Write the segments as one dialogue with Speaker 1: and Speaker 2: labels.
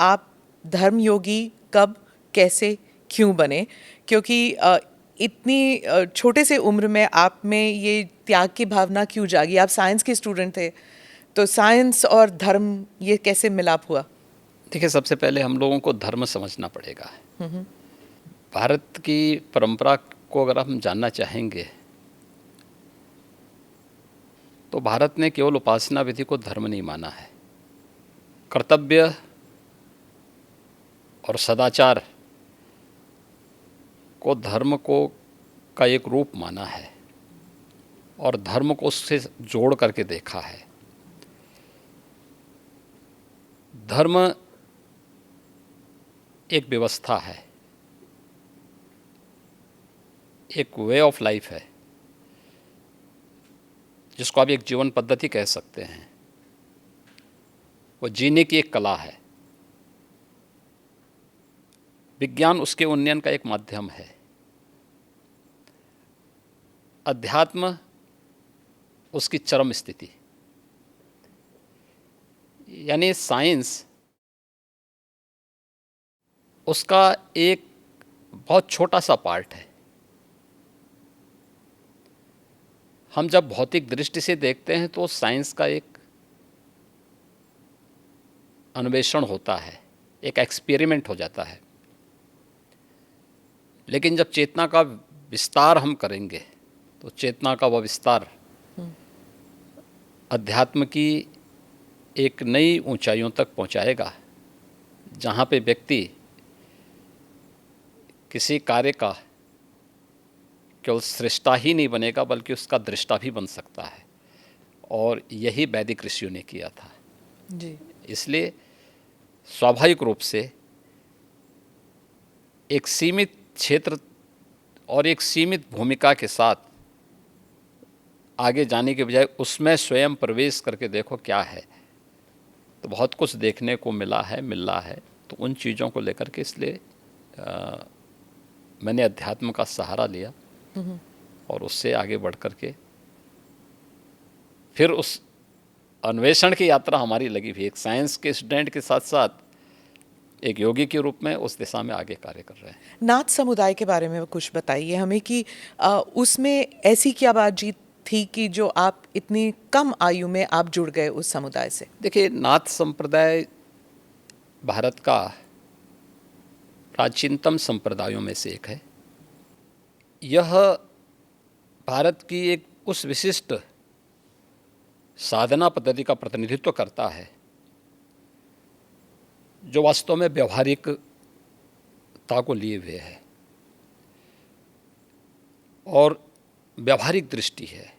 Speaker 1: आप धर्मयोगी कब, कैसे, क्यों बने? क्योंकि इतनी छोटे से उम्र में आप में ये त्याग की भावना क्यों जागी? आप साइंस के स्टूडेंट थे, तो साइंस और धर्म ये कैसे मिलाप हुआ?
Speaker 2: देखिए, सबसे पहले हम लोगों को धर्म समझना पड़ेगा। भारत की परंपरा को अगर हम जानना चाहेंगे तो भारत ने केवल उपासना विधि को धर्म नहीं माना है। कर्तव्य और सदाचार को धर्म को का एक रूप माना है और धर्म को उससे जोड़ करके देखा है। धर्म एक व्यवस्था है, एक वे ऑफ लाइफ है, जिसको आप एक जीवन पद्धति कह सकते हैं। वो जीने की एक कला है। विज्ञान उसके उन्नयन का एक माध्यम है। अध्यात्म उसकी चरम स्थिति, यानी साइंस उसका एक बहुत छोटा सा पार्ट है। हम जब भौतिक दृष्टि से देखते हैं तो साइंस का एक अन्वेषण होता है, एक एक्सपेरिमेंट हो जाता है। लेकिन जब चेतना का विस्तार हम करेंगे तो चेतना का वह विस्तार अध्यात्म की एक नई ऊंचाइयों तक पहुंचाएगा, जहां पे व्यक्ति किसी कार्य का केवल सृष्टा ही नहीं बनेगा बल्कि उसका दृष्टा भी बन सकता है। और यही वैदिक ऋषियों ने किया था
Speaker 1: जी।
Speaker 2: इसलिए स्वाभाविक रूप से एक सीमित क्षेत्र और एक सीमित भूमिका के साथ आगे जाने के बजाय उसमें स्वयं प्रवेश करके देखो क्या है, तो बहुत कुछ देखने को मिल रहा है। तो उन चीज़ों को लेकर के इसलिए मैंने अध्यात्म का सहारा लिया और उससे आगे बढ़ कर के फिर उस अन्वेषण की यात्रा हमारी लगी हुई। एक साइंस के स्टूडेंट के साथ साथ एक योगी के रूप में उस दिशा में आगे कार्य कर रहे हैं।
Speaker 1: नाथ समुदाय के बारे में कुछ बताइए हमें कि उसमें ऐसी क्या बातचीत थी कि जो आप इतनी कम आयु में आप जुड़ गए उस समुदाय से?
Speaker 2: देखिए, नाथ संप्रदाय भारत का प्राचीनतम संप्रदायों में से एक है। यह भारत की एक उस विशिष्ट साधना पद्धति का प्रतिनिधित्व करता है जो वास्तव में व्यवहारिकता को लिए हुए है और व्यवहारिक दृष्टि है।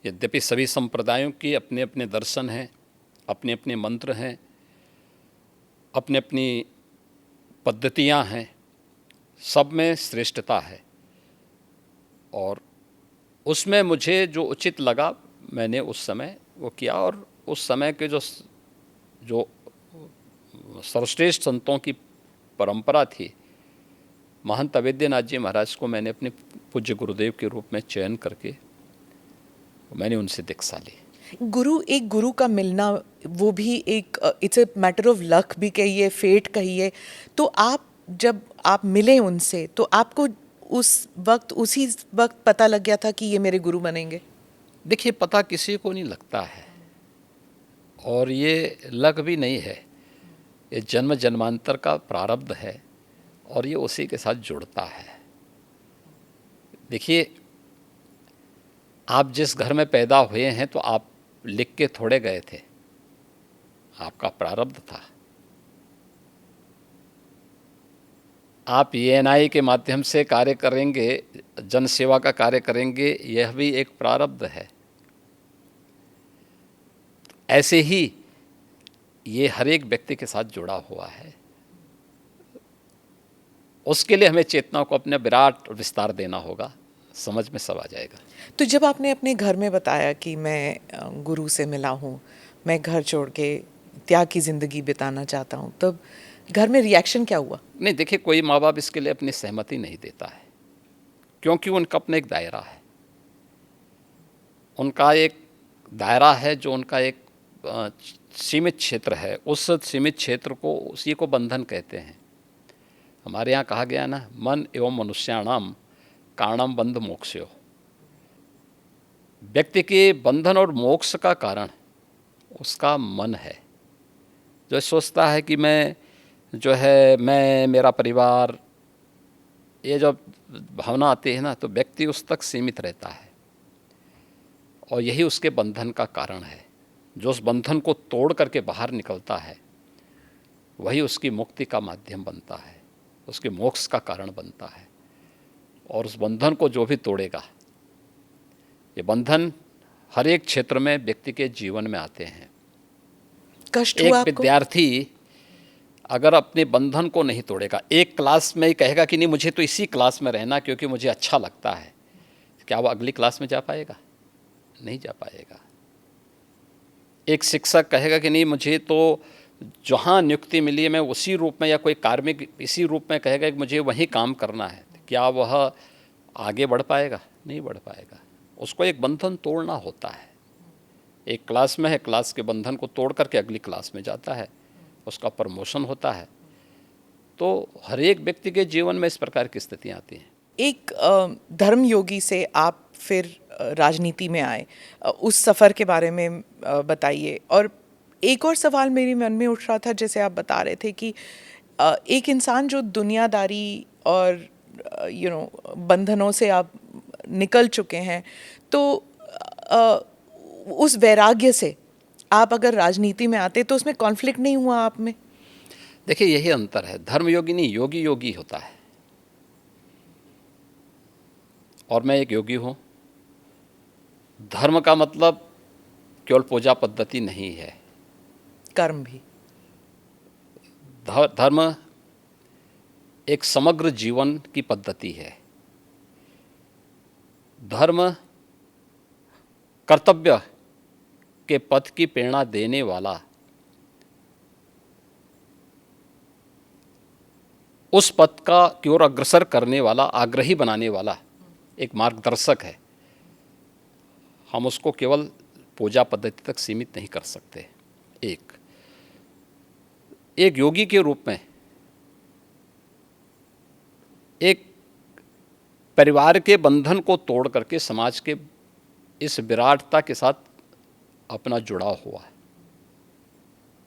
Speaker 2: यद्यपि सभी संप्रदायों की अपने अपने दर्शन हैं, अपने अपने मंत्र हैं, अपनी अपनी पद्धतियाँ हैं, सब में श्रेष्ठता है और उसमें मुझे जो उचित लगा मैंने उस समय वो किया। और उस समय के जो सर्वश्रेष्ठ संतों की परंपरा थी, महंत अवेद्यनाथ जी महाराज को मैंने अपने पूज्य गुरुदेव के रूप में चयन करके मैंने उनसे दीक्षा ली।
Speaker 1: एक गुरु का मिलना, वो भी एक it's a matter of luck भी कहिए, फेट कहिए। तो जब आप मिले उनसे तो आपको उसी वक्त पता लग गया था कि ये मेरे गुरु बनेंगे?
Speaker 2: देखिए, पता किसी को नहीं लगता है और ये लक भी नहीं है, ये जन्म जन्मांतर का प्रारब्ध है और ये उसी के साथ जुड़ता है। देखिए, आप जिस घर में पैदा हुए हैं तो आप लिख के थोड़े गए थे, आपका प्रारब्ध था। आप यूएनआई के माध्यम से कार्य करेंगे, जन सेवा का कार्य करेंगे, यह भी एक प्रारब्ध है। ऐसे ही ये हर एक व्यक्ति के साथ जुड़ा हुआ है। उसके लिए हमें चेतना को अपने विराट विस्तार देना होगा, समझ में सब आ जाएगा।
Speaker 1: तो जब आपने अपने घर में बताया कि मैं गुरु से मिला हूँ, मैं घर छोड़ के त्याग की ज़िंदगी बिताना चाहता हूँ, तब घर में रिएक्शन क्या हुआ?
Speaker 2: नहीं, देखिए, कोई माँ बाप इसके लिए अपनी सहमति नहीं देता है, क्योंकि उनका अपना एक दायरा है। उनका एक दायरा है जो उनका एक सीमित क्षेत्र है, उस सीमित क्षेत्र को उसी को बंधन कहते हैं। हमारे यहाँ कहा गया ना, मन एवं मनुष्याणाम कारणम बंध मोक्षयो। व्यक्ति के बंधन और मोक्ष का कारण उसका मन है, जो सोचता है कि मैं जो है, मैं मेरा परिवार, ये जो भावना आती है ना, तो व्यक्ति उस तक सीमित रहता है और यही उसके बंधन का कारण है। जो उस बंधन को तोड़ करके बाहर निकलता है वही उसकी मुक्ति का माध्यम बनता है, उसके मोक्ष का कारण बनता है। और उस बंधन को जो भी तोड़ेगा, ये बंधन हर एक क्षेत्र में व्यक्ति के जीवन में आते हैं।
Speaker 1: कष्ट
Speaker 2: एक
Speaker 1: हुआ आपको?
Speaker 2: विद्यार्थी अगर अपने बंधन को नहीं तोड़ेगा, एक क्लास में ही कहेगा कि नहीं मुझे तो इसी क्लास में रहना क्योंकि मुझे अच्छा लगता है, क्या वो अगली क्लास में जा पाएगा? नहीं जा पाएगा। एक शिक्षक कहेगा कि नहीं मुझे तो जहाँ नियुक्ति मिली है मैं उसी रूप में, या कोई कार्मिक इसी रूप में कहेगा कि मुझे वहीं काम करना है, क्या वह आगे बढ़ पाएगा? नहीं बढ़ पाएगा। उसको एक बंधन तोड़ना होता है। एक क्लास में है, क्लास के बंधन को तोड़ करके अगली क्लास में जाता है, उसका प्रमोशन होता है। तो हर एक व्यक्ति के जीवन में इस प्रकार की स्थितियाँ आती हैं।
Speaker 1: एक धर्म योगी से आप फिर राजनीति में आए, उस सफ़र के बारे में बताइए। और एक और सवाल मेरे मन में उठ रहा था, जैसे आप बता रहे थे कि एक इंसान जो दुनियादारी और बंधनों से आप निकल चुके हैं, तो उस वैराग्य से आप अगर राजनीति में आते तो उसमें कॉन्फ्लिक्ट नहीं हुआ आप में?
Speaker 2: देखिए, यही अंतर है। धर्मयोगी नहीं, योगी योगी होता है। और मैं एक योगी हूँ। धर्म का मतलब केवल पूजा पद्धति नहीं है,
Speaker 1: कर्म भी।
Speaker 2: धर्म एक समग्र जीवन की पद्धति है। धर्म कर्तव्य के पथ की प्रेरणा देने वाला, उस पथ का की ओर अग्रसर करने वाला, आग्रही बनाने वाला एक मार्गदर्शक है। हम उसको केवल पूजा पद्धति तक सीमित नहीं कर सकते। एक योगी के रूप में एक परिवार के बंधन को तोड़ करके समाज के इस विराटता के साथ अपना जुड़ाव हुआ है।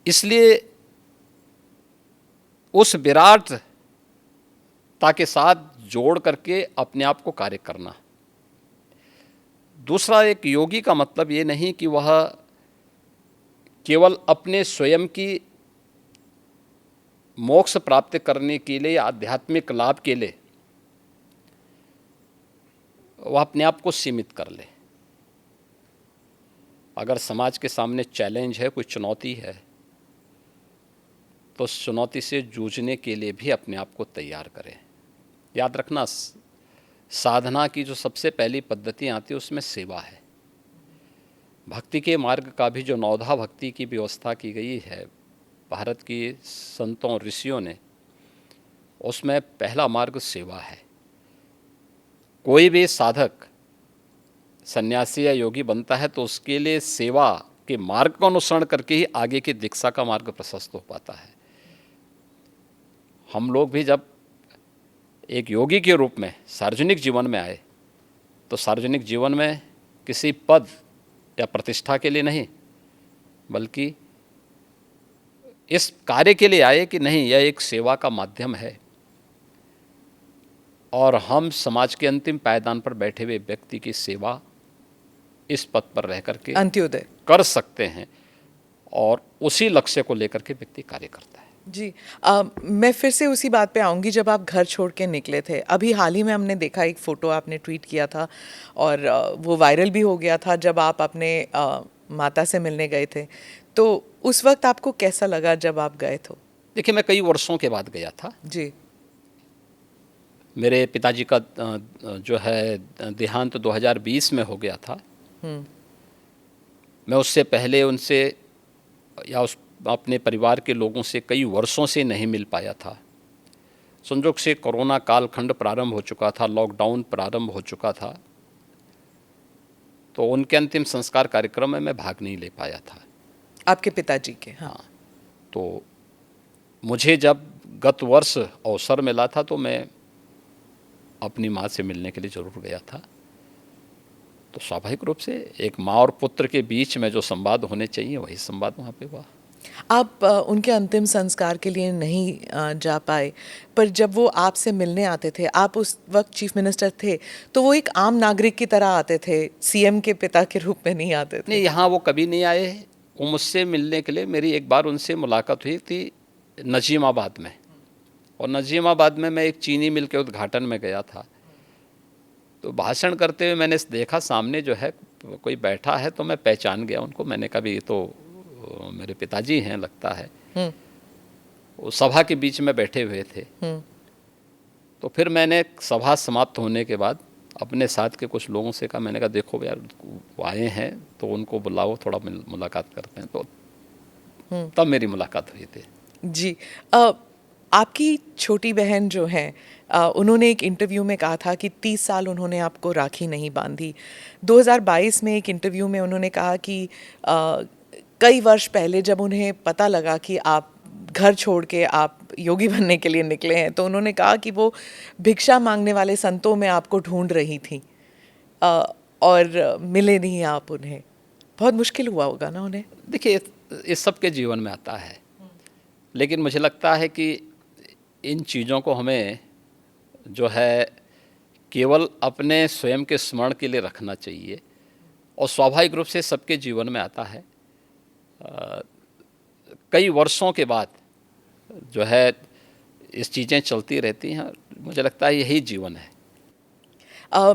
Speaker 2: इसलिए उस विराटता के साथ जोड़ करके अपने आप को कार्य करना। दूसरा, एक योगी का मतलब ये नहीं कि वह केवल अपने स्वयं की मोक्ष प्राप्त करने के लिए या आध्यात्मिक लाभ के लिए वह अपने आप को सीमित कर ले। अगर समाज के सामने चैलेंज है, कोई चुनौती है, तो उस चुनौती से जूझने के लिए भी अपने आप को तैयार करें। याद रखना, साधना की जो सबसे पहली पद्धति आती है उसमें सेवा है। भक्ति के मार्ग का भी जो नवधा भक्ति की व्यवस्था की गई है भारत की संतों और ऋषियों ने, उसमें पहला मार्ग सेवा है। कोई भी साधक सन्यासी या योगी बनता है तो उसके लिए सेवा के मार्ग का अनुसरण करके ही आगे की दीक्षा का मार्ग प्रशस्त हो पाता है। हम लोग भी जब एक योगी के रूप में सार्वजनिक जीवन में आए तो सार्वजनिक जीवन में किसी पद या प्रतिष्ठा के लिए नहीं, बल्कि इस कार्य के लिए आए कि नहीं, यह एक सेवा का माध्यम है और हम समाज के अंतिम पायदान पर बैठे हुए व्यक्ति की सेवा इस पद पर रह करके
Speaker 1: अंत्योदय
Speaker 2: कर सकते हैं और उसी लक्ष्य को लेकर के व्यक्ति कार्य करता है।
Speaker 1: जी। मैं फिर से उसी बात पे आऊँगी, जब आप घर छोड़ के निकले थे। अभी हाल ही में हमने देखा, एक फ़ोटो आपने ट्वीट किया था और वो वायरल भी हो गया था, जब आप अपने माता से मिलने गए थे। तो उस वक्त आपको कैसा लगा जब आप गए थे?
Speaker 2: देखिए, मैं कई वर्षों के बाद गया था।
Speaker 1: जी।
Speaker 2: मेरे पिताजी का जो है देहांत 2020 में हो गया था। मैं उससे पहले उनसे या उस अपने परिवार के लोगों से कई वर्षों से नहीं मिल पाया था। संयोग से कोरोना कालखंड प्रारंभ हो चुका था, लॉकडाउन प्रारंभ हो चुका था, तो उनके अंतिम संस्कार कार्यक्रम में मैं भाग नहीं ले पाया था।
Speaker 1: आपके पिताजी के, हाँ।
Speaker 2: तो मुझे जब गत वर्ष अवसर मिला था तो मैं अपनी माँ से मिलने के लिए ज़रूर गया था। तो स्वाभाविक रूप से एक माँ और पुत्र के बीच में जो संवाद होने चाहिए वही संवाद वहाँ पे हुआ।
Speaker 1: आप उनके अंतिम संस्कार के लिए नहीं जा पाए, पर जब वो आपसे मिलने आते थे, आप उस वक्त चीफ मिनिस्टर थे, तो वो एक आम नागरिक की तरह आते थे, सीएम के पिता के रूप में नहीं आते थे।
Speaker 2: नहीं, यहाँ वो कभी नहीं आए। वो मुझसे मिलने के लिए, मेरी एक बार उनसे मुलाकात हुई थी नजीमाबाद में, और नजीमाबाद में मैं एक चीनी मिल के उद्घाटन में गया था। तो भाषण करते हुए मैंने देखा सामने जो है कोई बैठा है, तो मैं पहचान गया उनको। मैंने कहा ये तो मेरे पिताजी हैं लगता है। वो सभा के बीच में बैठे हुए थे। तो फिर मैंने सभा समाप्त होने के बाद अपने साथ के कुछ लोगों से कहा, मैंने कहा देखो यार वो आए हैं तो उनको बुलाओ, थोड़ा मुलाकात करते हैं। तो तब मेरी मुलाकात हुई थी।
Speaker 1: जी। आपकी छोटी बहन जो है, उन्होंने एक इंटरव्यू में कहा था कि 30 साल उन्होंने आपको राखी नहीं बांधी। 2022 में एक इंटरव्यू में उन्होंने कहा कि कई वर्ष पहले जब उन्हें पता लगा कि आप घर छोड़ के आप योगी बनने के लिए निकले हैं, तो उन्होंने कहा कि वो भिक्षा मांगने वाले संतों में आपको ढूंढ रही थी और मिले नहीं आप उन्हें। बहुत मुश्किल हुआ होगा ना उन्हें?
Speaker 2: देखिए, इस सब के जीवन में आता है, लेकिन मुझे लगता है कि इन चीज़ों को हमें जो है केवल अपने स्वयं के स्मरण के लिए रखना चाहिए, और स्वाभाविक रूप से सबके जीवन में आता है। कई वर्षों के बाद जो है इस चीज़ें चलती रहती हैं। मुझे लगता है यही जीवन है।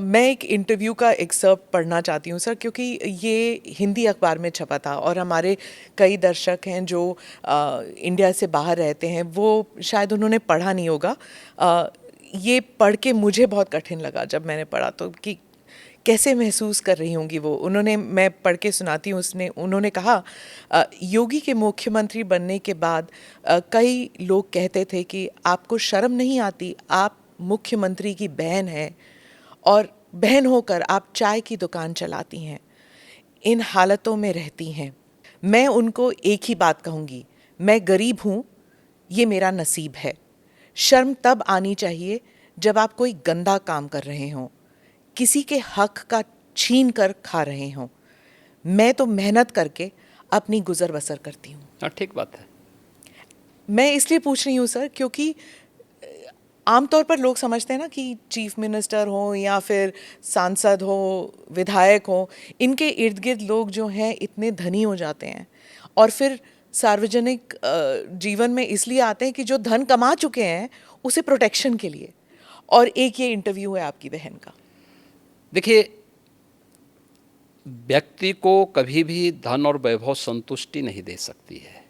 Speaker 1: मैं एक इंटरव्यू का एक्सर्प्ट पढ़ना चाहती हूँ सर, क्योंकि ये हिंदी अखबार में छपा था और हमारे कई दर्शक हैं जो इंडिया से बाहर रहते हैं, वो शायद उन्होंने पढ़ा नहीं होगा। ये पढ़ के मुझे बहुत कठिन लगा जब मैंने पढ़ा, तो कि कैसे महसूस कर रही होंगी वो। मैं पढ़ के सुनाती हूँ। उन्होंने कहा, योगी के मुख्यमंत्री बनने के बाद कई लोग कहते थे कि आपको शर्म नहीं आती, आप मुख्यमंत्री की बहन हैं और बहन होकर आप चाय की दुकान चलाती हैं, इन हालतों में रहती हैं। मैं उनको एक ही बात कहूँगी, मैं गरीब हूँ, ये मेरा नसीब है। शर्म तब आनी चाहिए जब आप कोई गंदा काम कर रहे हों, किसी के हक का छीन कर खा रहे हों। मैं तो मेहनत करके अपनी गुजर बसर करती हूँ।
Speaker 2: हाँ, ठीक बात है।
Speaker 1: मैं इसलिए पूछ रही हूँ सर, क्योंकि आमतौर पर लोग समझते हैं ना कि चीफ मिनिस्टर हो या फिर सांसद हो, विधायक हो, इनके इर्द गिर्द लोग जो हैं इतने धनी हो जाते हैं और फिर सार्वजनिक जीवन में इसलिए आते हैं कि जो धन कमा चुके हैं उसे प्रोटेक्शन के लिए। और एक ये इंटरव्यू है आपकी बहन का।
Speaker 2: देखिए, व्यक्ति को कभी भी धन और वैभव संतुष्टि नहीं दे सकती है,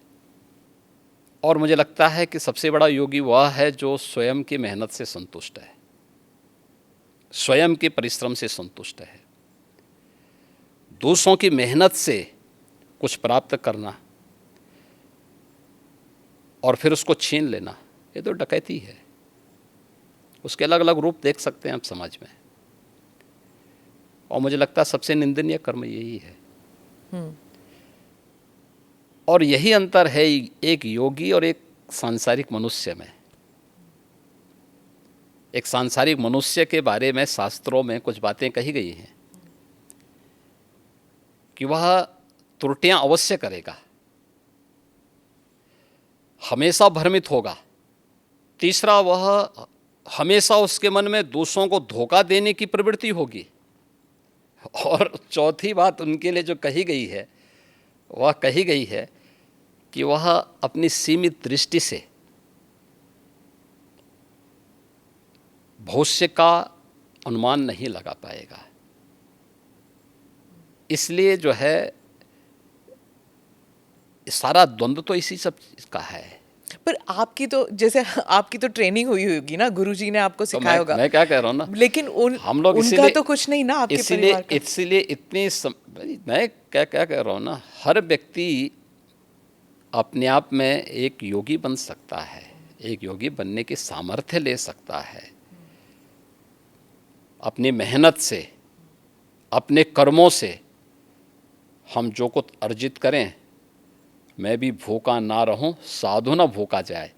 Speaker 2: और मुझे लगता है कि सबसे बड़ा योगी वह है जो स्वयं की मेहनत से संतुष्ट है, स्वयं के परिश्रम से संतुष्ट है। दूसरों की मेहनत से कुछ प्राप्त करना और फिर उसको छीन लेना, ये तो डकैती है। उसके अलग अलग रूप देख सकते हैं आप समाज में, और मुझे लगता है सबसे निंदनीय कर्म यही है। और यही अंतर है एक योगी और एक सांसारिक मनुष्य में। एक सांसारिक मनुष्य के बारे में शास्त्रों में कुछ बातें कही गई हैं कि वह त्रुटियां अवश्य करेगा, हमेशा भ्रमित होगा। तीसरा, वह हमेशा उसके मन में दूसरों को धोखा देने की प्रवृत्ति होगी। और चौथी बात उनके लिए जो कही गई है, वह कही गई है कि वह अपनी सीमित दृष्टि से भविष्य का अनुमान नहीं लगा पाएगा। इसलिए जो है सारा द्वंद्व तो इसी सब का है।
Speaker 1: पर आपकी तो ट्रेनिंग हुई होगी ना, गुरुजी ने आपको सिखाया होगा।
Speaker 2: मैं क्या कह रहा हूँ ना,
Speaker 1: लेकिन
Speaker 2: हम लोग
Speaker 1: उनका तो कुछ नहीं ना, आपके परिवार का।
Speaker 2: इसलिए मैं क्या कह रहा हूँ ना, हर व्यक्ति अपने आप में एक योगी बन सकता है, एक योगी बनने की सामर्थ्य ले सकता है। अपनी मेहनत से, अपने कर्मों से हम जो कुछ अर्जित करें मैं भी भूखा ना रहूं, साधु ना भूखा जाए।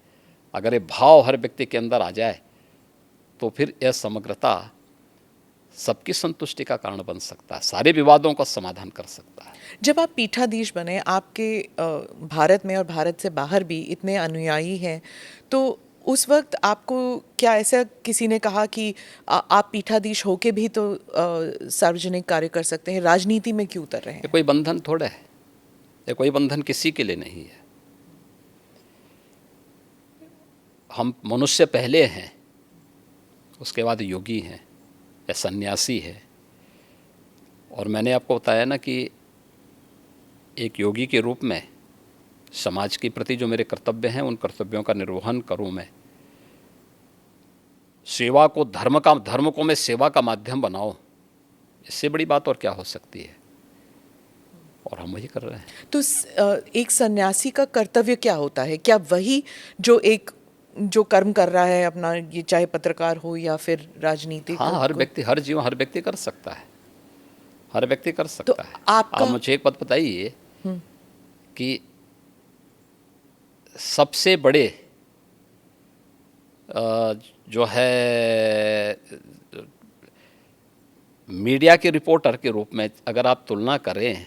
Speaker 2: अगर ये भाव हर व्यक्ति के अंदर आ जाए तो फिर यह समग्रता सबकी संतुष्टि का कारण बन सकता है, सारे विवादों का समाधान कर सकता है।
Speaker 1: जब आप पीठाधीश बने, आपके भारत में और भारत से बाहर भी इतने अनुयायी हैं, तो उस वक्त आपको क्या ऐसा किसी ने कहा कि आप पीठाधीश होके भी तो सार्वजनिक कार्य कर सकते हैं, राजनीति में क्यों उतर रहे
Speaker 2: ये
Speaker 1: हैं?
Speaker 2: कोई बंधन थोड़ा है, ये कोई बंधन किसी के लिए नहीं है। हम मनुष्य पहले हैं, उसके बाद योगी हैं या सन्यासी है। और मैंने आपको बताया ना कि एक योगी के रूप में समाज के प्रति जो मेरे कर्तव्य हैं, उन कर्तव्यों का निर्वहन करूं मैं। सेवा को धर्म को मैं सेवा का माध्यम बनाऊं, इससे बड़ी बात और क्या हो सकती है। और हम वही कर रहे हैं।
Speaker 1: तो एक सन्यासी का कर्तव्य क्या होता है? क्या वही जो कर्म कर रहा है अपना, ये चाहे पत्रकार हो या फिर राजनीतिक?
Speaker 2: हाँ, हर व्यक्ति, हर जीवन, हर व्यक्ति कर सकता है, हर व्यक्ति कर सकता
Speaker 1: तो
Speaker 2: है।
Speaker 1: आपका
Speaker 2: आप मुझे एक बात बताइए कि सबसे बड़े जो है मीडिया के रिपोर्टर के रूप में अगर आप तुलना करें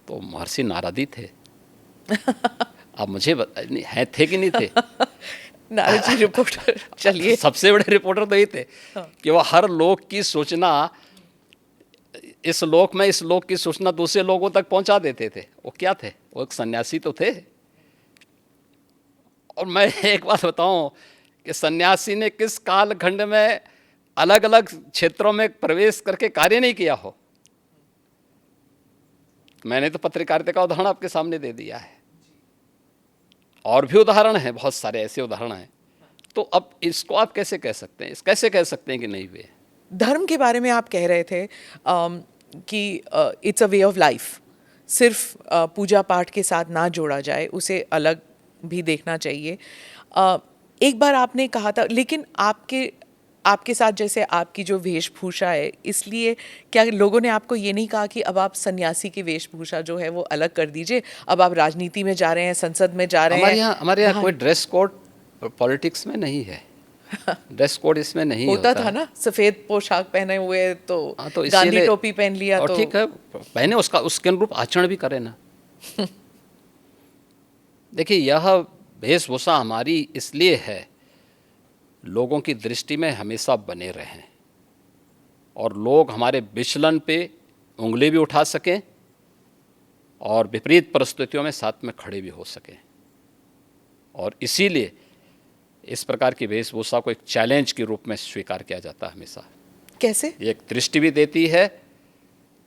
Speaker 2: तो महर्षि नारद थे। आप मुझे हैं, थे कि नहीं थे?
Speaker 1: नारद जी रिपोर्टर, चलिए।
Speaker 2: सबसे बड़े रिपोर्टर तो ये थे कि वो हर लोक की सूचना, इस लोक की सूचना दूसरे लोगों तक पहुंचा देते थे। वो क्या थे? वो एक सन्यासी तो थे। और मैं एक बात बताऊं कि सन्यासी ने किस कालखंड में अलग अलग क्षेत्रों में प्रवेश करके कार्य नहीं किया हो। मैंने तो पत्रकारिता का उदाहरण आपके सामने दे दिया है, और भी उदाहरण हैं, बहुत सारे ऐसे उदाहरण हैं। तो अब इसको आप कैसे कह सकते हैं, कैसे कह सकते हैं कि नहीं हुए?
Speaker 1: धर्म के बारे में आप कह रहे थे कि it's a way of life, सिर्फ पूजा पाठ के साथ ना जोड़ा जाए, उसे अलग भी देखना चाहिए। एक बार आपने कहा था, लेकिन आपके साथ जैसे आपकी जो वेशभूषा है, इसलिए क्या लोगों ने आपको ये नहीं कहा कि अब आप सन्यासी की वेशभूषा जो है वो अलग कर दीजिए, अब आप राजनीति में जा रहे हैं, संसद में जा रहे हैं?
Speaker 2: हमारे यहाँ कोई ड्रेस कोड पॉलिटिक्स में नहीं है। ड्रेस कोड इसमें नहीं
Speaker 1: होता था ना, सफेद पोशाक पहने हुए तो,
Speaker 2: हाँ, तो
Speaker 1: गांधी टोपी पहन लिया
Speaker 2: और
Speaker 1: तो
Speaker 2: ठीक है, पहने, उसके अनुरूप आचरण भी करें ना। देखिए, यह वेशभूषा हमारी इसलिए है, लोगों की दृष्टि में हमेशा बने रहें और लोग हमारे विचलन पे उंगली भी उठा सकें और विपरीत परिस्थितियों में साथ में खड़े भी हो सकें। और इसीलिए इस प्रकार की वेशभूषा को एक चैलेंज के रूप में स्वीकार किया जाता है हमेशा।
Speaker 1: कैसे?
Speaker 2: ये एक दृष्टि भी देती है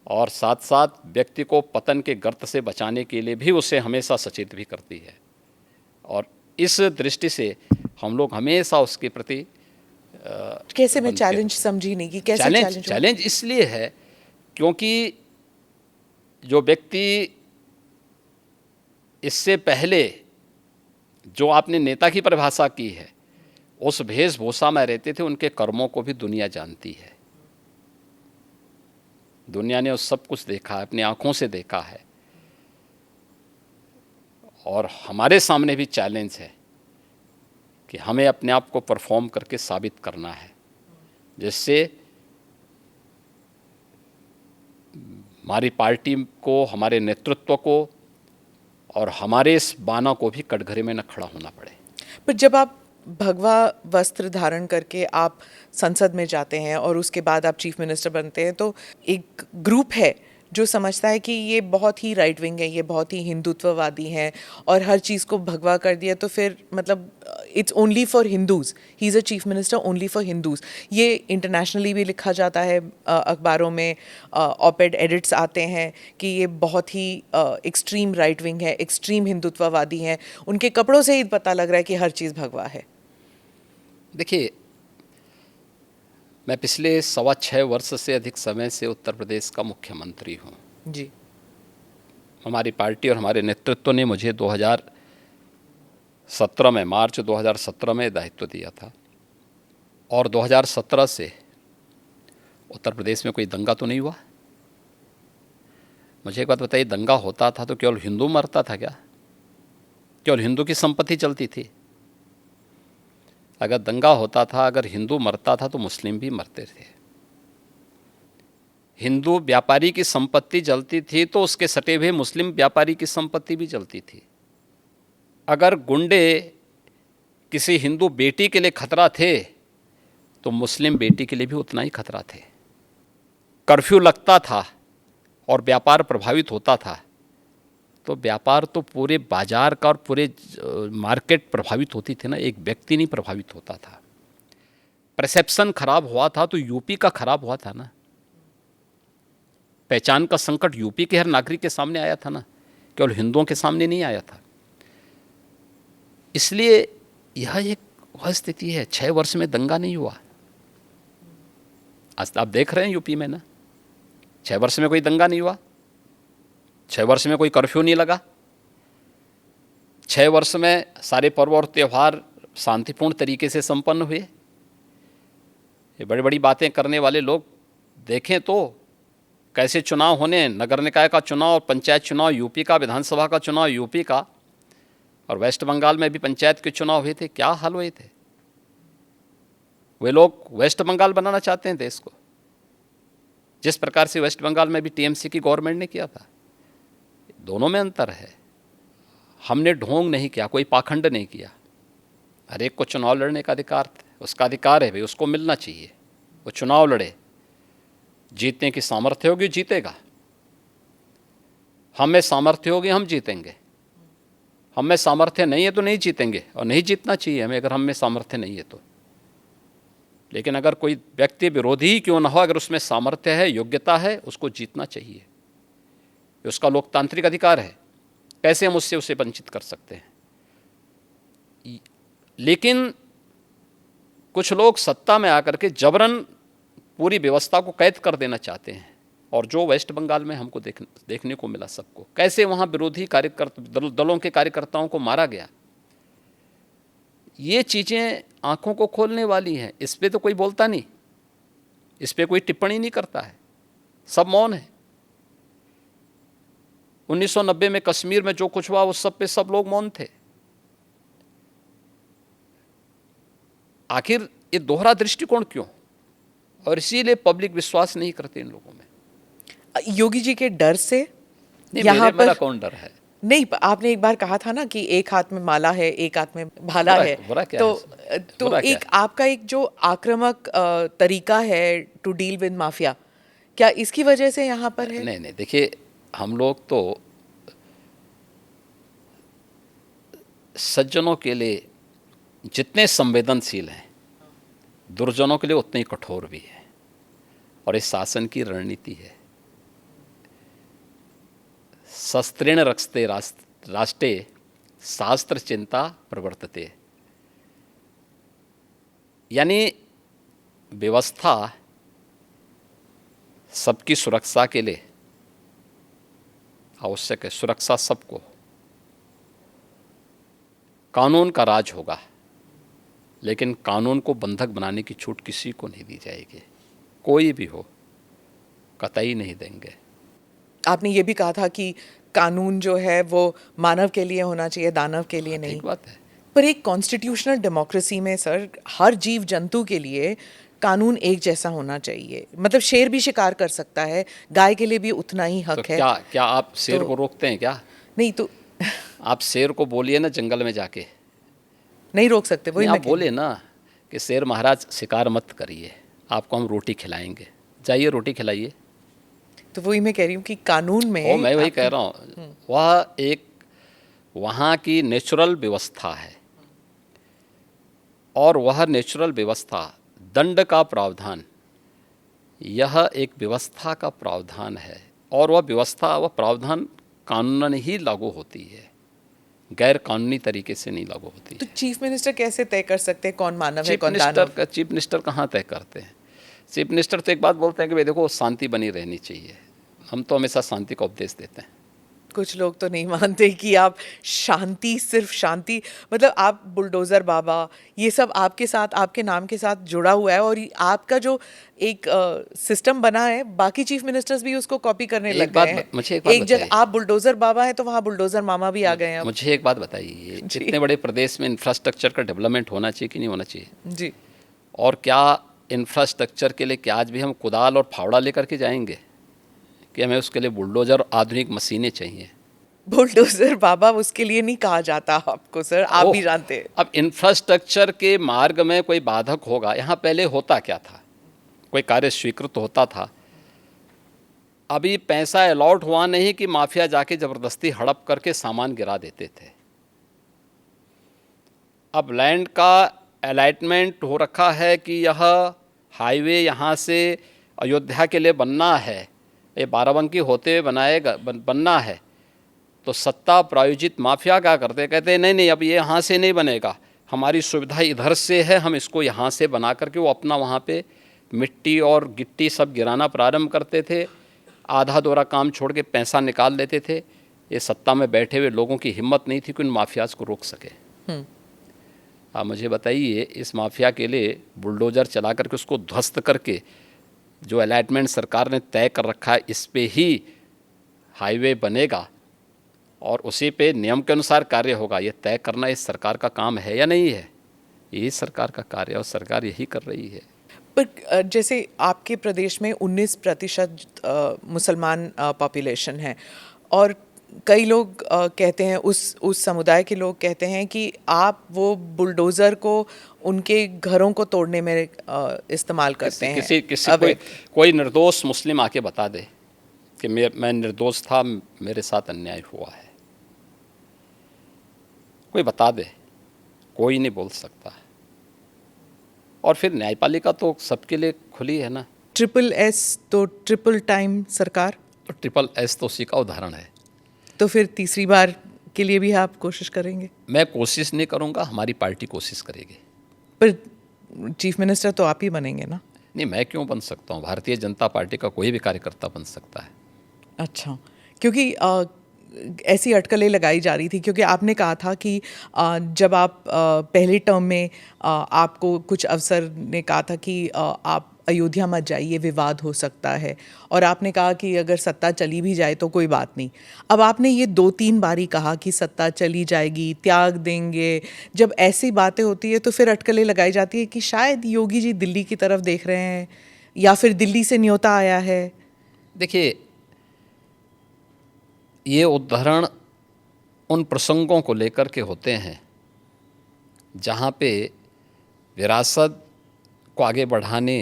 Speaker 2: और साथ साथ व्यक्ति को पतन के गर्त से बचाने के लिए भी उसे हमेशा सचेत भी करती है। और इस दृष्टि से हम लोग हमेशा उसके प्रति
Speaker 1: कैसे? मैं चैलेंज समझी नहीं कि कैसे
Speaker 2: चैलेंज इसलिए है क्योंकि जो व्यक्ति इससे पहले जो आपने नेता की परिभाषा की है, उस वेशभूषा में रहते थे, उनके कर्मों को भी दुनिया जानती है। दुनिया ने उस सब कुछ देखा है, अपनी आंखों से देखा है। और हमारे सामने भी चैलेंज है कि हमें अपने आप को परफॉर्म करके साबित करना है, जिससे हमारी पार्टी को, हमारे नेतृत्व को और हमारे इस बाना को भी कटघरे में न खड़ा होना पड़े।
Speaker 1: पर जब आप भगवा वस्त्र धारण करके आप संसद में जाते हैं और उसके बाद आप चीफ मिनिस्टर बनते हैं, तो एक ग्रुप है जो समझता है कि ये बहुत ही राइट विंग है, ये बहुत ही हिंदुत्ववादी हैं और हर चीज़ को भगवा कर दिया, तो फिर मतलब it's only for Hindus, he is a chief minister only for Hindus. ये इंटरनेशनली भी लिखा जाता है, अखबारों में ऑपेड एडिट्स आते हैं कि ये बहुत ही एक्सट्रीम राइट विंग है, एक्सट्रीम हिंदुत्ववादी हैं। उनके कपड़ों से ही पता लग रहा है कि हर चीज़ भगवा है।
Speaker 2: देखिए, मैं पिछले 6.25 वर्ष से अधिक समय से उत्तर प्रदेश का मुख्यमंत्री हूँ
Speaker 1: जी।
Speaker 2: हमारी पार्टी और हमारे नेतृत्व ने मुझे 2017 में, मार्च 2017 में दायित्व दिया था। और 2017 से उत्तर प्रदेश में कोई दंगा तो नहीं हुआ, मुझे एक बात बताइए, दंगा होता था तो केवल हिंदू मरता था क्या? केवल हिंदू की संपत्ति चलती थी? अगर दंगा होता था, अगर हिंदू मरता था तो मुस्लिम भी मरते थे। हिंदू व्यापारी की संपत्ति जलती थी तो उसके सटे हुए मुस्लिम व्यापारी की संपत्ति भी जलती थी। अगर गुंडे किसी हिंदू बेटी के लिए खतरा थे तो मुस्लिम बेटी के लिए भी उतना ही खतरा थे। कर्फ्यू लगता था और व्यापार प्रभावित होता था तो व्यापार तो पूरे बाजार का और पूरे मार्केट प्रभावित होती थी ना, एक व्यक्ति नहीं प्रभावित होता था। परसेप्शन खराब हुआ था तो यूपी का खराब हुआ था ना। पहचान का संकट यूपी के हर नागरिक के सामने आया था ना, केवल हिंदुओं के सामने नहीं आया था। इसलिए यह एक वह स्थिति है। 6 वर्ष में दंगा नहीं हुआ। आज आप देख रहे हैं यूपी में ना, 6 वर्ष में कोई दंगा नहीं हुआ, 6 वर्ष में कोई कर्फ्यू नहीं लगा, 6 वर्ष में सारे पर्व और त्यौहार शांतिपूर्ण तरीके से संपन्न हुए। ये बड़ी बड़ी बातें करने वाले लोग देखें तो कैसे चुनाव होने, नगर निकाय का चुनाव और पंचायत चुनाव यूपी का, विधानसभा का चुनाव यूपी का, और वेस्ट बंगाल में भी पंचायत के चुनाव हुए थे, क्या हाल हुए थे। वे लोग वेस्ट बंगाल बनाना चाहते हैं देश को, जिस प्रकार से वेस्ट बंगाल में भी टीएमसी की गवर्नमेंट ने किया था। दोनों में अंतर है। हमने ढोंग नहीं किया, कोई पाखंड नहीं किया। हर एक को चुनाव लड़ने का अधिकार, उसका अधिकार है भाई, उसको मिलना चाहिए। वो चुनाव लड़े, जीतने की सामर्थ्य होगी जीतेगा। हमें सामर्थ्य होगी हम जीतेंगे, हमें सामर्थ्य नहीं है तो नहीं जीतेंगे, और नहीं जीतना चाहिए हमें अगर हमें सामर्थ्य नहीं है तो। लेकिन अगर कोई व्यक्ति विरोधी ही क्यों ना हो, अगर उसमें सामर्थ्य है, योग्यता है, उसको जीतना चाहिए। ये उसका लोकतांत्रिक अधिकार है। कैसे हम उससे उसे वंचित कर सकते हैं? लेकिन कुछ लोग सत्ता में आकर के जबरन पूरी व्यवस्था को कैद कर देना चाहते हैं, और जो वेस्ट बंगाल में हमको देखने को मिला सबको, कैसे वहाँ विरोधी कार्यकर्ता दलों के कार्यकर्ताओं को मारा गया। ये चीज़ें आंखों को खोलने वाली हैं। इस पर तो कोई बोलता नहीं, इस पर कोई टिप्पणी नहीं करता है, सब मौन है। 1990 में कश्मीर में जो कुछ हुआ उस सब पे सब लोग मौन थे। आखिर ये दोहरा दृष्टिकोण क्यों? और इसीलिए पब्लिक विश्वास नहीं करते इन लोगों में।
Speaker 1: योगी जी के डर से
Speaker 2: नहीं,
Speaker 1: यहाँ
Speaker 2: मेरा कौन डर है?
Speaker 1: नहीं, आपने एक बार कहा था ना कि एक हाथ में माला है, एक हाथ में भाला है।
Speaker 2: बुरा क्या
Speaker 1: तो
Speaker 2: है?
Speaker 1: तो
Speaker 2: बुरा
Speaker 1: एक
Speaker 2: क्या है?
Speaker 1: आपका एक जो आक्रामक तरीका है टू डील विद माफिया, क्या इसकी वजह से यहाँ पर है?
Speaker 2: नहीं, देखिए, हम लोग तो सज्जनों के लिए जितने संवेदनशील हैं, दुर्जनों के लिए उतने ही कठोर भी है। और इस शासन की रणनीति है, शस्त्रेण रक्षते राष्ट्रे शास्त्र चिंता प्रवर्तते। यानी व्यवस्था सबकी सुरक्षा के लिए आवश्यक है। सुरक्षा सबको, कानून का राज होगा, लेकिन कानून को बंधक बनाने की छूट किसी को नहीं दी जाएगी। कोई भी हो, कतई नहीं देंगे।
Speaker 1: आपने ये भी कहा था कि कानून जो है वो मानव के लिए होना चाहिए, दानव के लिए नहीं।
Speaker 2: ठीक बात है।
Speaker 1: पर एक कॉन्स्टिट्यूशनल डेमोक्रेसी में सर, हर जीव जंतु के लिए कानून एक जैसा होना चाहिए। मतलब शेर भी शिकार कर सकता है, गाय के लिए भी उतना ही हक
Speaker 2: तो
Speaker 1: है।
Speaker 2: क्या आप शेर को रोकते हैं क्या?
Speaker 1: नहीं तो
Speaker 2: आप शेर को बोलिए ना जंगल में जाके,
Speaker 1: नहीं रोक सकते। वही
Speaker 2: नहीं,
Speaker 1: मैं
Speaker 2: आप बोले ना कि शेर महाराज शिकार मत करिए, आपको हम रोटी खिलाएंगे, जाइए रोटी खिलाइए।
Speaker 1: तो वही मैं कह रही हूँ कि कानून में
Speaker 2: मैं वही कह रहा हूँ, वह एक वहाँ की नेचुरल व्यवस्था है, और वह नेचुरल व्यवस्था, दंड का प्रावधान, यह एक व्यवस्था का प्रावधान है। और वह व्यवस्था, वह प्रावधान कानूनन ही लागू होती है, गैर कानूनी तरीके से नहीं लागू होती।
Speaker 1: तो चीफ मिनिस्टर कैसे तय कर सकते हैं कौन मानव है, कौन दानव?
Speaker 2: चीफ मिनिस्टर कहाँ तय करते हैं? चीफ मिनिस्टर तो एक बात बोलते हैं कि भाई देखो शांति बनी रहनी चाहिए। हम तो हमेशा शांति का उपदेश देते हैं।
Speaker 1: कुछ लोग तो नहीं मानते कि आप शांति, सिर्फ शांति, मतलब आप बुलडोज़र बाबा, ये सब आपके साथ, आपके नाम के साथ जुड़ा हुआ है, और आपका जो एक सिस्टम बना है, बाकी चीफ मिनिस्टर्स भी उसको कॉपी करने लग गए हैं।
Speaker 2: मुझे एक बात
Speaker 1: एक जगह
Speaker 2: बताइए।
Speaker 1: आप बुलडोज़र बाबा हैं तो वहाँ बुलडोज़र मामा भी आ गए हैं अब।
Speaker 2: मुझे एक बात बताइए, इतने बड़े प्रदेश में इंफ्रास्ट्रक्चर का डेवलपमेंट होना चाहिए कि नहीं होना चाहिए?
Speaker 1: जी।
Speaker 2: और क्या इंफ्रास्ट्रक्चर के लिए क्या आज भी हम कुदाल और फावड़ा लेकर के जाएंगे कि हमें उसके लिए बुलडोजर और आधुनिक मशीनें चाहिए?
Speaker 1: बुलडोज़र बाबा उसके लिए नहीं कहा जाता आपको सर, आप भी
Speaker 2: ओह,
Speaker 1: जानते हैं।
Speaker 2: अब इंफ्रास्ट्रक्चर के मार्ग में कोई बाधक होगा? यहाँ पहले होता क्या था? कोई कार्य स्वीकृत होता था, अभी पैसा अलॉट हुआ नहीं कि माफिया जाके ज़बरदस्ती हड़प करके सामान गिरा देते थे। अब लैंड का अलॉटमेंट हो रखा है कि यह हाईवे यहाँ से अयोध्या के लिए बनना है, ये बाराबंकी होते हुए बनना है, तो सत्ता प्रायोजित माफिया क्या करते, कहते नहीं नहीं अब ये यहाँ से नहीं बनेगा, हमारी सुविधा इधर से है, हम इसको यहाँ से बना करके वो अपना वहाँ पे मिट्टी और गिट्टी सब गिराना प्रारंभ करते थे, आधा दोरा काम छोड़ के पैसा निकाल लेते थे। ये सत्ता में बैठे हुए लोगों की हिम्मत नहीं थी कि उन माफियाज को रोक सके। आप मुझे बताइए, इस माफिया के लिए बुलडोज़र चला करके उसको ध्वस्त करके जो अलॉटमेंट सरकार ने तय कर रखा है इस पे ही हाईवे बनेगा और उसी पे नियम के अनुसार कार्य होगा, ये तय करना इस सरकार का काम है या नहीं है? यही सरकार का कार्य है और सरकार यही कर रही है।
Speaker 1: पर जैसे आपके प्रदेश में 19% मुसलमान पॉपुलेशन है, और कई लोग कहते हैं, उस समुदाय के लोग कहते हैं कि आप वो बुलडोज़र को उनके घरों को तोड़ने में इस्तेमाल करते हैं।
Speaker 2: किसी कोई निर्दोष मुस्लिम आके बता दे कि मैं निर्दोष था, मेरे साथ अन्याय हुआ है, कोई बता दे, कोई नहीं बोल सकता। और फिर न्यायपालिका तो सबके लिए खुली है ना।
Speaker 1: SSS तो ट्रिपल टाइम सरकार,
Speaker 2: तो SSS तो उसी का उदाहरण है।
Speaker 1: तो फिर तीसरी बार के लिए भी आप कोशिश करेंगे?
Speaker 2: मैं कोशिश नहीं करूंगा, हमारी पार्टी कोशिश करेगी।
Speaker 1: पर चीफ मिनिस्टर तो आप ही बनेंगे ना?
Speaker 2: नहीं, मैं क्यों बन सकता हूँ? भारतीय जनता पार्टी का कोई भी कार्यकर्ता बन सकता है।
Speaker 1: अच्छा, क्योंकि ऐसी अटकलें लगाई जा रही थी, क्योंकि आपने कहा था कि जब आप पहले टर्म में आपको कुछ अफसर ने कहा था कि आप अयोध्या मत जाइए, विवाद हो सकता है, और आपने कहा कि अगर सत्ता चली भी जाए तो कोई बात नहीं। अब आपने ये 2-3 बारी कहा कि सत्ता चली जाएगी, त्याग देंगे। जब ऐसी बातें होती है तो फिर अटकलें लगाई जाती है कि शायद योगी जी दिल्ली की तरफ देख रहे हैं, या फिर दिल्ली से न्योता आया है।
Speaker 2: देखिए, ये उदाहरण उन प्रसंगों को लेकर के होते हैं जहाँ पे विरासत को आगे बढ़ाने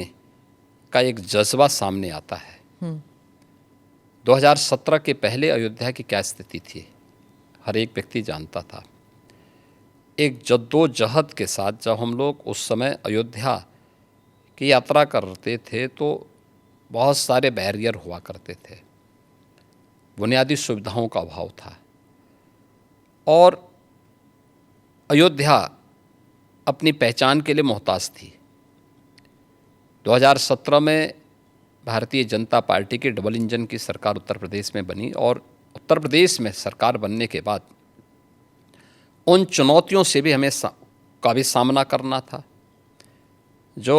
Speaker 2: का एक जज्बा सामने आता है। 2017 के पहले अयोध्या की क्या स्थिति थी, हर एक व्यक्ति जानता था। एक जद्दोजहद के साथ जब हम लोग उस समय अयोध्या की यात्रा करते थे तो बहुत सारे बैरियर हुआ करते थे, बुनियादी सुविधाओं का अभाव था, और अयोध्या अपनी पहचान के लिए मोहताज थी। 2017 में भारतीय जनता पार्टी की डबल इंजन की सरकार उत्तर प्रदेश में बनी, और उत्तर प्रदेश में सरकार बनने के बाद उन चुनौतियों से भी हमें का भी सामना करना था। जो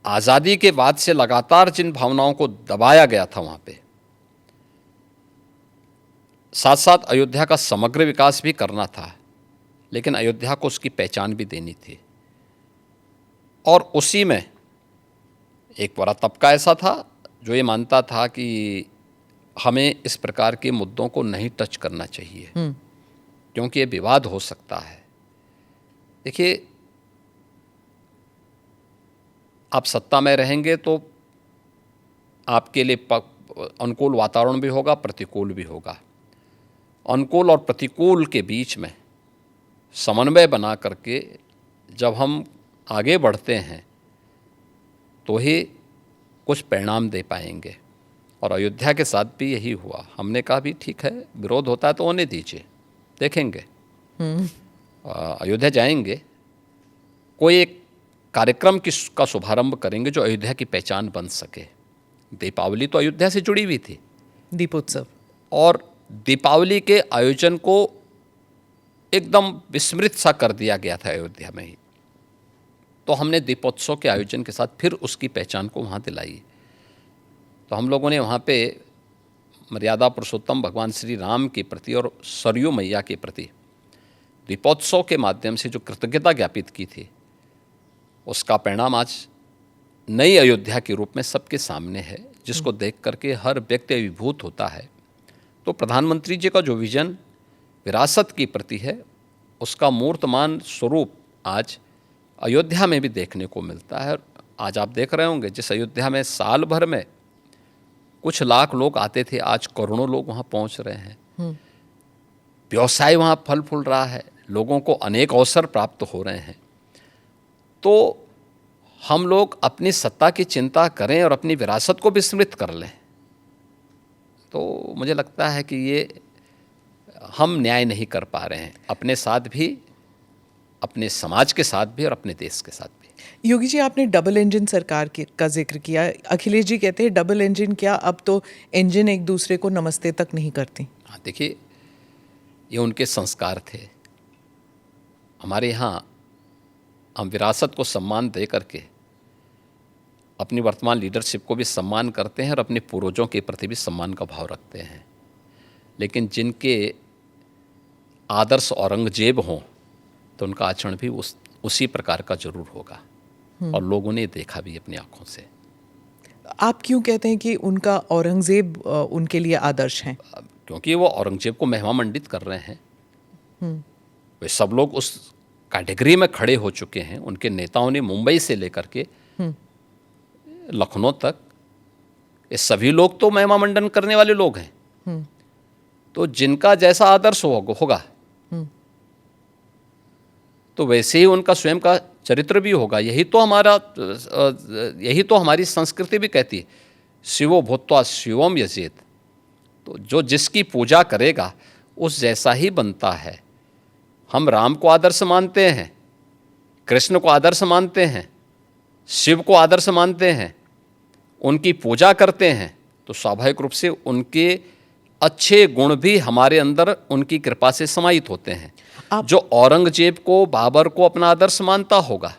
Speaker 2: आज़ादी के बाद से लगातार जिन भावनाओं को दबाया गया था वहाँ पे, साथ साथ अयोध्या का समग्र विकास भी करना था, लेकिन अयोध्या को उसकी पहचान भी देनी थी। और उसी में एक बड़ा तबका ऐसा था जो ये मानता था कि हमें इस प्रकार के मुद्दों को नहीं टच करना चाहिए क्योंकि ये विवाद हो सकता है। देखिए, आप सत्ता में रहेंगे तो आपके लिए अनुकूल वातावरण भी होगा, प्रतिकूल भी होगा। अनुकूल और प्रतिकूल के बीच में समन्वय बना करके जब हम आगे बढ़ते हैं तो ही कुछ परिणाम दे पाएंगे, और अयोध्या के साथ भी यही हुआ। हमने कहा भी ठीक है, विरोध होता है तो होने दीजिए, देखेंगे। अयोध्या जाएंगे, कोई एक कार्यक्रम का शुभारंभ करेंगे जो अयोध्या की पहचान बन सके। दीपावली तो अयोध्या से जुड़ी हुई थी,
Speaker 1: दीपोत्सव।
Speaker 2: और दीपावली के आयोजन को एकदम विस्मृत सा कर दिया गया था अयोध्या में ही। तो हमने दीपोत्सव के आयोजन के साथ फिर उसकी पहचान को वहाँ दिलाई। तो हम लोगों ने वहाँ पे मर्यादा पुरुषोत्तम भगवान श्री राम के प्रति और सरयू मैया के प्रति दीपोत्सव के माध्यम से जो कृतज्ञता ज्ञापित की थी, उसका परिणाम आज नई अयोध्या के रूप में सबके सामने है, जिसको देख करके हर व्यक्ति अभिभूत होता है। तो प्रधानमंत्री जी का जो विजन विरासत के प्रति है, उसका मूर्तमान स्वरूप आज अयोध्या में भी देखने को मिलता है। आज आप देख रहे होंगे, जिस अयोध्या में साल भर में कुछ लाख लोग आते थे, आज करोड़ों लोग वहाँ पहुँच रहे हैं। व्यवसाय वहाँ फल फूल रहा है, लोगों को अनेक अवसर प्राप्त हो रहे हैं। तो हम लोग अपनी सत्ता की चिंता करें और अपनी विरासत को विस्मृत कर लें, तो मुझे लगता है कि ये हम न्याय नहीं कर पा रहे हैं, अपने साथ भी, अपने समाज के साथ भी और अपने देश के साथ भी।
Speaker 1: योगी जी, आपने डबल इंजन सरकार का जिक्र किया। अखिलेश जी कहते हैं डबल इंजन क्या, अब तो इंजन एक दूसरे को नमस्ते तक नहीं करती।
Speaker 2: हाँ, देखिए, ये उनके संस्कार थे। हमारे यहाँ हम विरासत को सम्मान दे करके अपनी वर्तमान लीडरशिप को भी सम्मान करते हैं और अपने पूर्वजों के प्रति भी सम्मान का भाव रखते हैं। लेकिन जिनके आदर्श औरंगजेब हों तो उनका आचरण भी उसी प्रकार का जरूर होगा, और लोगों ने देखा भी अपनी आंखों से।
Speaker 1: आप क्यों कहते हैं कि उनका औरंगजेब उनके लिए आदर्श हैं?
Speaker 2: क्योंकि वो औरंगजेब को महिमा मंडित कर रहे हैं। वे सब लोग उस कैटेगरी में खड़े हो चुके हैं। उनके नेताओं ने मुंबई से लेकर के लखनऊ तक, ये सभी लोग तो महिमा मंडन करने वाले लोग हैं। तो जिनका जैसा आदर्श होगा तो वैसे ही उनका स्वयं का चरित्र भी होगा। यही तो हमारी संस्कृति भी कहती है, शिवो भूत्वा शिवम यजेत। तो जो जिसकी पूजा करेगा उस जैसा ही बनता है। हम राम को आदर्श मानते हैं, कृष्ण को आदर्श मानते हैं, शिव को आदर्श मानते हैं, उनकी पूजा करते हैं, तो स्वाभाविक रूप से उनके अच्छे गुण भी हमारे अंदर उनकी कृपा से समाहित होते हैं। जो औरंगजेब को, बाबर को अपना आदर्श मानता होगा,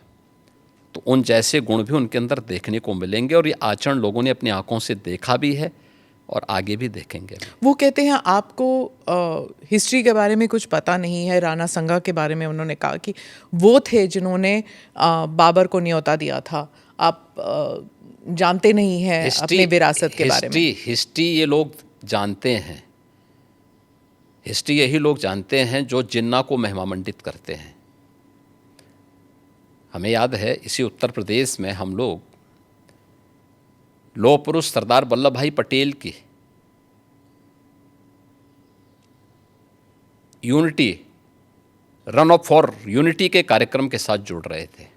Speaker 2: तो उन जैसे गुण भी उनके अंदर देखने को मिलेंगे, और ये आचरण लोगों ने अपनी आंखों से देखा भी है और आगे भी देखेंगे।
Speaker 1: वो कहते हैं आपको हिस्ट्री के बारे में कुछ पता नहीं है। राणा संगा के बारे में उन्होंने कहा कि वो थे जिन्होंने बाबर को न्योता दिया था। आप जानते नहीं हैं अपने विरासत के बारे में।
Speaker 2: हिस्ट्री ये लोग जानते हैं। हिस्ट्री यही लोग जानते हैं जो जिन्ना को महिमा मंडित करते हैं। हमें याद है, इसी उत्तर प्रदेश में हम लोग लौह पुरुष सरदार वल्लभ भाई पटेल की unity, run up for unity के कार्यक्रम के साथ जुड़ रहे थे।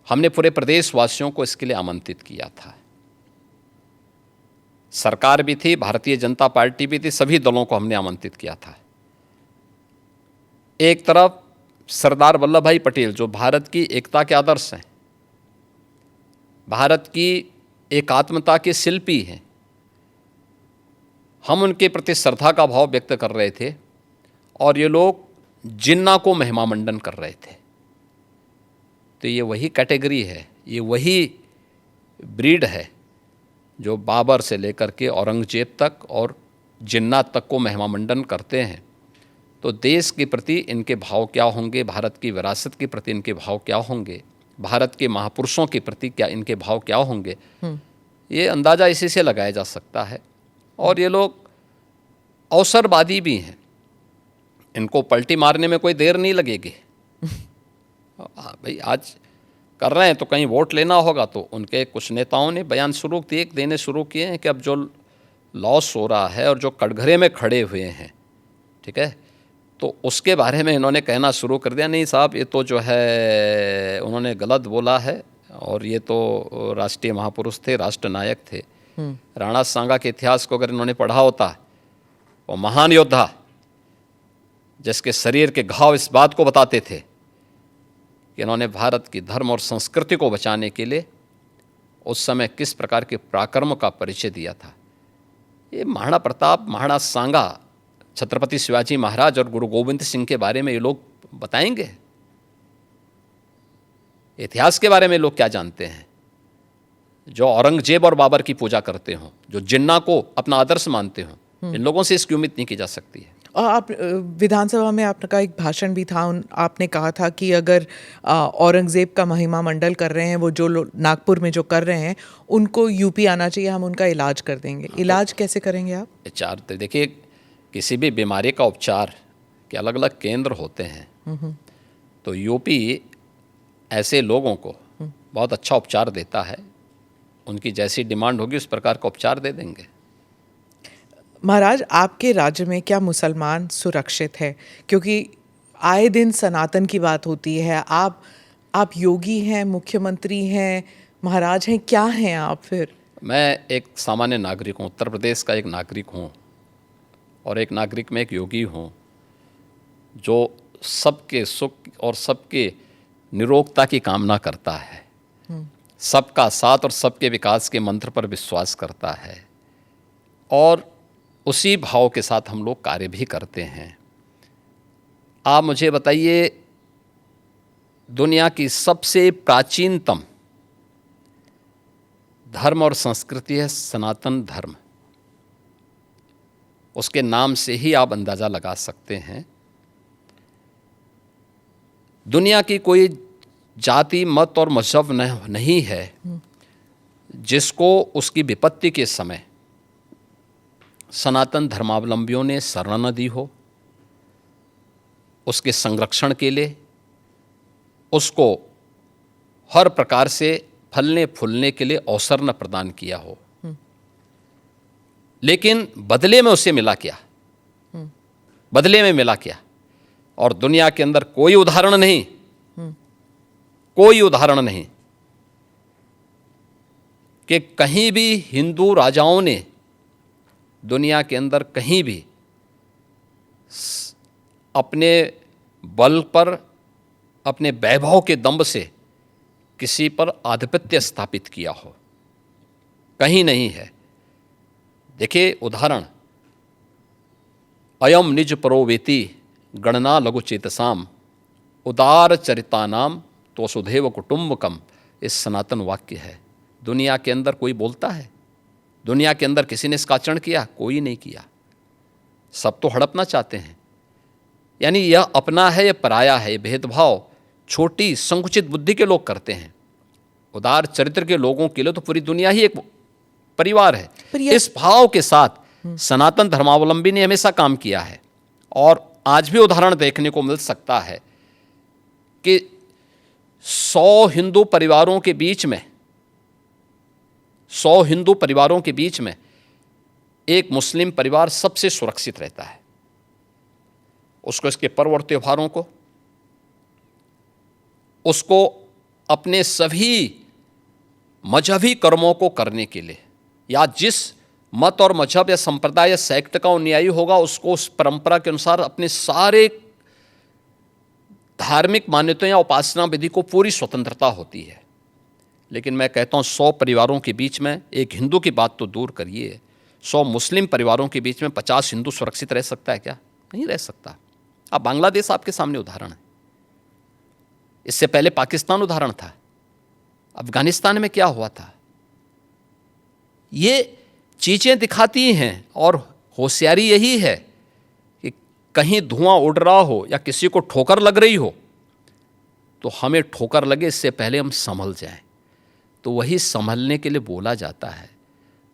Speaker 2: हमने पूरे प्रदेशवासियों को इसके लिए आमंत्रित किया था। सरकार भी थी, भारतीय जनता पार्टी भी थी, सभी दलों को हमने आमंत्रित किया था। एक तरफ सरदार वल्लभ भाई पटेल जो भारत की एकता के आदर्श हैं, भारत की एकात्मता के शिल्पी हैं, हम उनके प्रति श्रद्धा का भाव व्यक्त कर रहे थे, और ये लोग जिन्ना को महिमा मंडन कर रहे थे। तो ये वही कैटेगरी है, ये वही ब्रीड है जो बाबर से लेकर के औरंगजेब तक और जिन्ना तक को महिमा मंडन करते हैं। तो देश के प्रति इनके भाव क्या होंगे, भारत की विरासत के प्रति इनके भाव क्या होंगे, भारत के महापुरुषों के प्रति क्या इनके भाव क्या होंगे, ये अंदाज़ा इसी से लगाया जा सकता है। और ये लोग अवसरवादी भी हैं, इनको पलटी मारने में कोई देर नहीं लगेगी। भाई आज कर रहे हैं तो कहीं वोट लेना होगा, तो उनके कुछ नेताओं ने बयान देने शुरू किए हैं कि अब जो लॉस हो रहा है और जो कटघरे में खड़े हुए हैं, ठीक है, तो उसके बारे में इन्होंने कहना शुरू कर दिया, नहीं साहब ये तो जो है उन्होंने गलत बोला है, और ये तो राष्ट्रीय महापुरुष थे, राष्ट्र नायक थे। राणा सांगा के इतिहास को अगर इन्होंने पढ़ा होता, वो महान योद्धा जिसके शरीर के घाव इस बात को बताते थे कि इन्होंने भारत की धर्म और संस्कृति को बचाने के लिए उस समय किस प्रकार के पराक्रम का परिचय दिया था। ये महाराणा प्रताप, महाराणा सांगा, छत्रपति शिवाजी महाराज और गुरु गोविंद सिंह के बारे में ये लोग बताएंगे? इतिहास के बारे में लोग क्या जानते हैं? जो औरंगजेब और बाबर की पूजा करते हों, जो जिन्ना को अपना आदर्श मानते हों, इन लोगों से इसकी उम्मीद नहीं की जा सकती है।
Speaker 1: और आप विधानसभा में आपका एक भाषण भी था, आपने कहा था कि अगर औरंगजेब का महिमा मंडल कर रहे हैं, वो जो नागपुर में जो कर रहे हैं, उनको यूपी आना चाहिए, हम उनका इलाज कर देंगे। इलाज कैसे करेंगे आप?
Speaker 2: उपचार तो देखिए, किसी भी बीमारी का उपचार के अलग अलग केंद्र होते हैं। तो यूपी ऐसे लोगों को बहुत अच्छा उपचार देता है। उनकी जैसी डिमांड होगी उस प्रकार का उपचार दे देंगे।
Speaker 1: महाराज, आपके राज्य में क्या मुसलमान सुरक्षित है? क्योंकि आए दिन सनातन की बात होती है। आप योगी हैं, मुख्यमंत्री हैं, महाराज हैं, क्या हैं आप फिर?
Speaker 2: मैं एक सामान्य नागरिक हूँ, उत्तर प्रदेश का एक नागरिक हूँ, और एक नागरिक में एक योगी हूँ जो सबके सुख और सबके निरोगता की कामना करता है, सबका साथ और सबके विकास के मंत्र पर विश्वास करता है, और उसी भाव के साथ हम लोग कार्य भी करते हैं। आप मुझे बताइए, दुनिया की सबसे प्राचीनतम धर्म और संस्कृति है सनातन धर्म। उसके नाम से ही आप अंदाज़ा लगा सकते हैं। दुनिया की कोई जाति, मत और मजहब नहीं है जिसको उसकी विपत्ति के समय सनातन धर्मावलंबियों ने शरण न दी हो, उसके संरक्षण के लिए उसको हर प्रकार से फलने फूलने के लिए अवसर न प्रदान किया हो। लेकिन बदले में उसे मिला क्या? बदले में मिला क्या? और दुनिया के अंदर कोई उदाहरण नहीं, कोई उदाहरण नहीं कि कहीं भी हिंदू राजाओं ने दुनिया के अंदर कहीं भी अपने बल पर, अपने वैभव के दंभ से किसी पर आधिपत्य स्थापित किया हो, कहीं नहीं है। देखिए उदाहरण, अयम निज परोवेति गणना लघु चेतसाम उदार चरितानाम तो वसुधैव कुटुंबकम, इस सनातन वाक्य है। दुनिया के अंदर कोई बोलता है? दुनिया के अंदर किसी ने इसका आचरण किया? कोई नहीं किया। सब तो हड़पना चाहते हैं। यानी यह अपना है, यह पराया है, भेदभाव छोटी संकुचित बुद्धि के लोग करते हैं। उदार चरित्र के लोगों के लिए तो पूरी दुनिया ही एक परिवार है। इस भाव के साथ सनातन धर्मावलंबी ने हमेशा काम किया है, और आज भी उदाहरण देखने को मिल सकता है कि 100 हिंदू परिवारों के बीच में, 100 हिंदू परिवारों के बीच में एक मुस्लिम परिवार सबसे सुरक्षित रहता है। उसको इसके पर्व और त्योहारों को, उसको अपने सभी मजहबी कर्मों को करने के लिए, या जिस मत और मजहब या संप्रदाय या सेक्ट का अनुयायी होगा उसको उस परंपरा के अनुसार अपने सारे धार्मिक मान्यताओं या उपासना विधि को पूरी स्वतंत्रता होती है। लेकिन मैं कहता हूँ 100 परिवारों के बीच में, एक हिंदू की बात तो दूर करिए, 100 मुस्लिम परिवारों के बीच में 50 हिंदू सुरक्षित रह सकता है क्या? नहीं रह सकता। अब बांग्लादेश आपके सामने उदाहरण है, इससे पहले पाकिस्तान उदाहरण था, अफगानिस्तान में क्या हुआ था। ये चीज़ें दिखाती हैं, और होशियारी यही है कि कहीं धुआं उड़ रहा हो या किसी को ठोकर लग रही हो तो हमें ठोकर लगे इससे पहले हम संभल जाएं। तो वही संभलने के लिए बोला जाता है।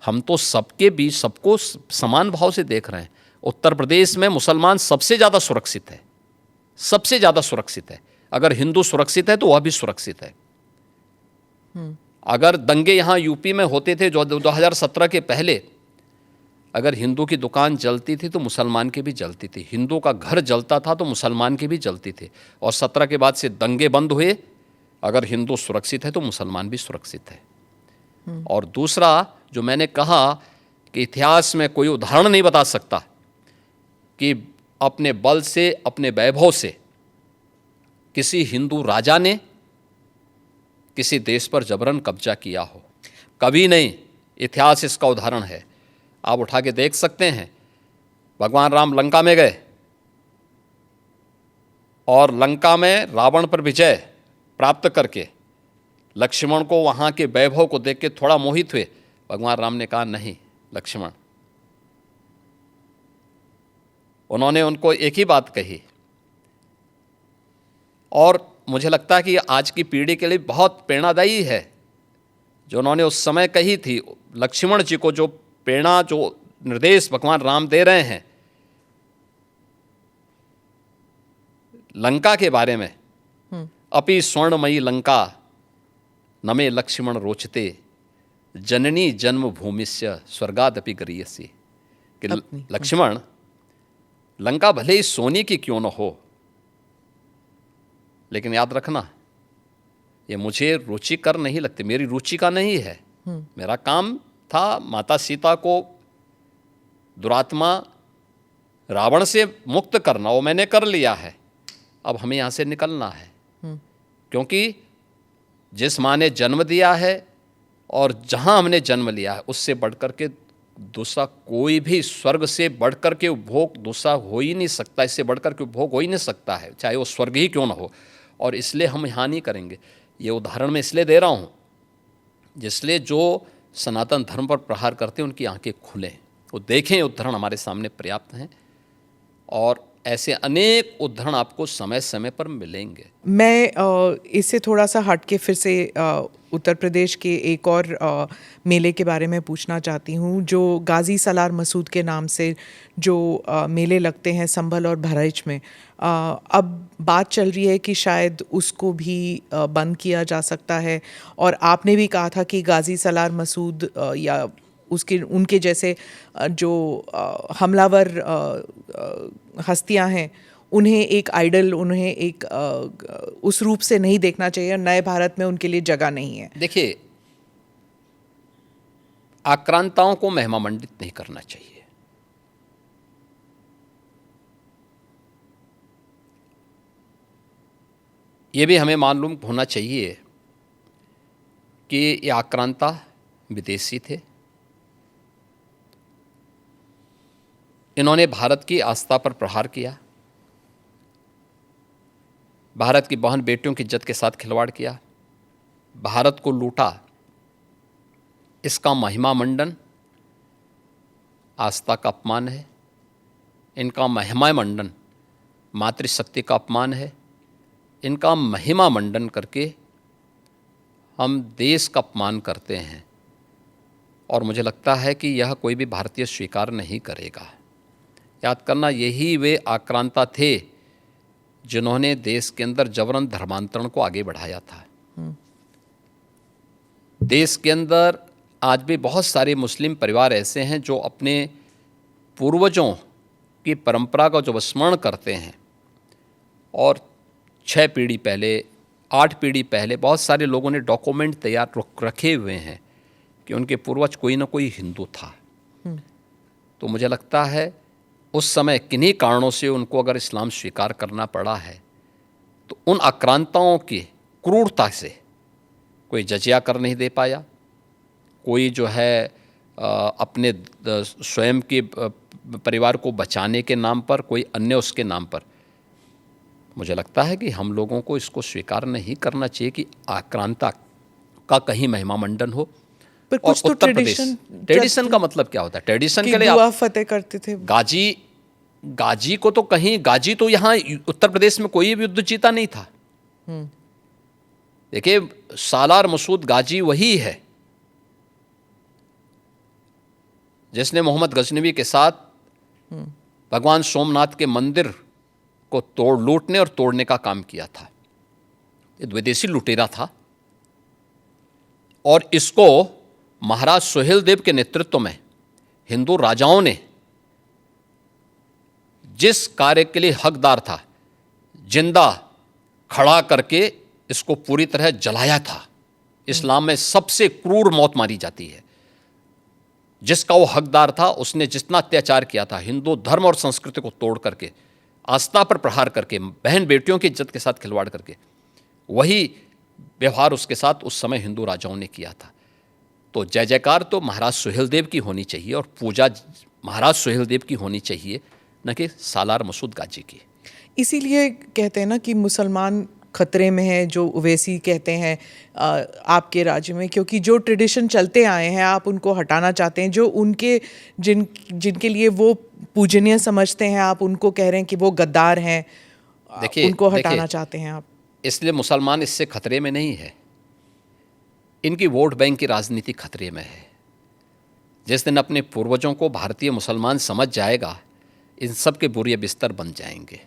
Speaker 2: हम तो सबके बीच सबको समान भाव से देख रहे हैं। उत्तर प्रदेश में मुसलमान सबसे ज़्यादा सुरक्षित है, सबसे ज़्यादा सुरक्षित है। अगर हिंदू सुरक्षित है तो वह भी सुरक्षित है। अगर दंगे यहाँ यूपी में होते थे जो 2017 के पहले, अगर हिंदू की दुकान जलती थी तो मुसलमान की भी जलती थी, हिंदू का घर जलता था तो मुसलमान की भी जलती थी। और 17 के बाद से दंगे बंद हुए। अगर हिंदू सुरक्षित है तो मुसलमान भी सुरक्षित है। और दूसरा जो मैंने कहा कि इतिहास में कोई उदाहरण नहीं बता सकता कि अपने बल से, अपने वैभव से किसी हिंदू राजा ने किसी देश पर जबरन कब्जा किया हो, कभी नहीं। इतिहास इसका उदाहरण है। आप उठा के देख सकते हैं। भगवान राम लंका में गए और लंका में रावण पर विजय प्राप्त करके लक्ष्मण को वहाँ के वैभव को देख के थोड़ा मोहित हुए। भगवान राम ने कहा, नहीं लक्ष्मण। उन्होंने उनको एक ही बात कही, और मुझे लगता है कि आज की पीढ़ी के लिए बहुत प्रेरणादायी है जो उन्होंने उस समय कही थी। लक्ष्मण जी को जो प्रेरणा, जो निर्देश भगवान राम दे रहे हैं लंका के बारे में, अपि स्वर्णमयी लंका नमे लक्ष्मण रोचते, जननी जन्म भूमिस्य स्वर्गादपि गरीयसी। कि लक्ष्मण, लंका भले ही सोने की क्यों न हो, लेकिन याद रखना ये मुझे रुचिकर नहीं लगती, मेरी रुचि का नहीं है। मेरा काम था माता सीता को दुरात्मा रावण से मुक्त करना, वो मैंने कर लिया है। अब हमें यहाँ से निकलना है, क्योंकि जिस माँ ने जन्म दिया है और जहाँ हमने जन्म लिया है उससे बढ़कर के दूसरा कोई भी, स्वर्ग से बढ़कर के उपभोग दूसरा हो ही नहीं सकता, इससे बढ़कर के उपभोग हो ही नहीं सकता है, चाहे वो स्वर्ग ही क्यों ना हो। और इसलिए हम यहाँ नहीं करेंगे। ये उदाहरण मैं इसलिए दे रहा हूँ जिसलिए जो सनातन धर्म पर प्रहार करते हैं उनकी आंखें खुलें, वो देखें। उदाहरण हमारे सामने पर्याप्त हैं और ऐसे अनेक उदाहरण आपको समय समय पर मिलेंगे।
Speaker 1: मैं इससे थोड़ा सा हट के फिर से उत्तर प्रदेश के एक और मेले के बारे में पूछना चाहती हूँ, जो गाजी सलार मसूद के नाम से जो मेले लगते हैं संभल और बहराइच में। अब बात चल रही है कि शायद उसको भी बंद किया जा सकता है, और आपने भी कहा था कि गाजी सलार मसूद या उसके उनके जैसे जो हमलावर हस्तियां हैं उन्हें एक आइडल, उन्हें एक उस रूप से नहीं देखना चाहिए, और नए भारत में उनके लिए जगह नहीं है।
Speaker 2: देखिए, आक्रांताओं को महिमामंडित नहीं करना चाहिए। ये भी हमें मालूम होना चाहिए कि ये आक्रांता विदेशी थे। इन्होंने भारत की आस्था पर प्रहार किया, भारत की बहन बेटियों की इज्जत के साथ खिलवाड़ किया, भारत को लूटा। इसका महिमा मंडन आस्था का अपमान है, इनका महिमा मंडन मातृशक्ति का अपमान है। इनका महिमा मंडन करके हम देश का अपमान करते हैं, और मुझे लगता है कि यह कोई भी भारतीय स्वीकार नहीं करेगा। याद करना, यही वे आक्रांता थे जिन्होंने देश के अंदर जबरन धर्मांतरण को आगे बढ़ाया था। देश के अंदर आज भी बहुत सारे मुस्लिम परिवार ऐसे हैं जो अपने पूर्वजों की परंपरा का जो विस्मरण करते हैं, और 6 पीढ़ी पहले, 8 पीढ़ी पहले बहुत सारे लोगों ने डॉक्यूमेंट तैयार रखे हुए हैं कि उनके पूर्वज कोई ना कोई हिंदू था। तो मुझे लगता है उस समय किन्हीं कारणों से उनको अगर इस्लाम स्वीकार करना पड़ा है, तो उन आक्रांताओं की क्रूरता से कोई जजिया कर नहीं दे पाया, कोई जो है अपने स्वयं के परिवार को बचाने के नाम पर, कोई अन्य उसके नाम पर। मुझे लगता है कि हम लोगों को इसको स्वीकार नहीं करना चाहिए कि आक्रांता का कहीं महिमा मंडन हो।
Speaker 1: पर कुछ तो
Speaker 2: ट्रेडिशन का मतलब क्या होता है? ट्रेडिशन के लिए
Speaker 1: आप फतेह करते थे।
Speaker 2: गाजी को तो कहीं, गाजी तो यहाँ उत्तर प्रदेश में कोई भी युद्ध जीता नहीं था। देखिए, सालार मसूद गाजी वही है जिसने मोहम्मद गजनवी के साथ भगवान सोमनाथ के मंदिर को लूटने और तोड़ने का काम किया था। ये विदेशी लुटेरा था, और इसको महाराज सुहेल देव के नेतृत्व में हिंदू राजाओं ने जिस कार्य के लिए हकदार था, जिंदा खड़ा करके इसको पूरी तरह जलाया था। इस्लाम में सबसे क्रूर मौत मारी जाती है। जिसका वो हकदार था, उसने जितना अत्याचार किया था, हिंदू धर्म और संस्कृति को तोड़ करके, आस्था पर प्रहार करके, बहन बेटियों की इज्जत के साथ खिलवाड़ करके, वही व्यवहार उसके साथ उस समय हिंदू राजाओं ने किया था। तो जय जयकार तो महाराज सुहेलदेव की होनी चाहिए और पूजा महाराज सुहेलदेव की होनी चाहिए, न कि सालार मसूद गाजी की।
Speaker 1: इसीलिए कहते हैं ना कि मुसलमान खतरे में है, जो ओवैसी कहते हैं आपके राज्य में, क्योंकि जो ट्रेडिशन चलते आए हैं आप उनको हटाना चाहते हैं, जो उनके जिनके लिए वो पूजनीय समझते हैं आप उनको कह रहे हैं कि वो गद्दार हैं, उनको हटाना चाहते हैं आप।
Speaker 2: इसलिए मुसलमान इससे खतरे में नहीं है, इनकी वोट बैंक की राजनीति खतरे में है। जिस दिन अपने पूर्वजों को भारतीय मुसलमान समझ जाएगा, इन सब के बोरिया बिस्तर बन जाएंगे।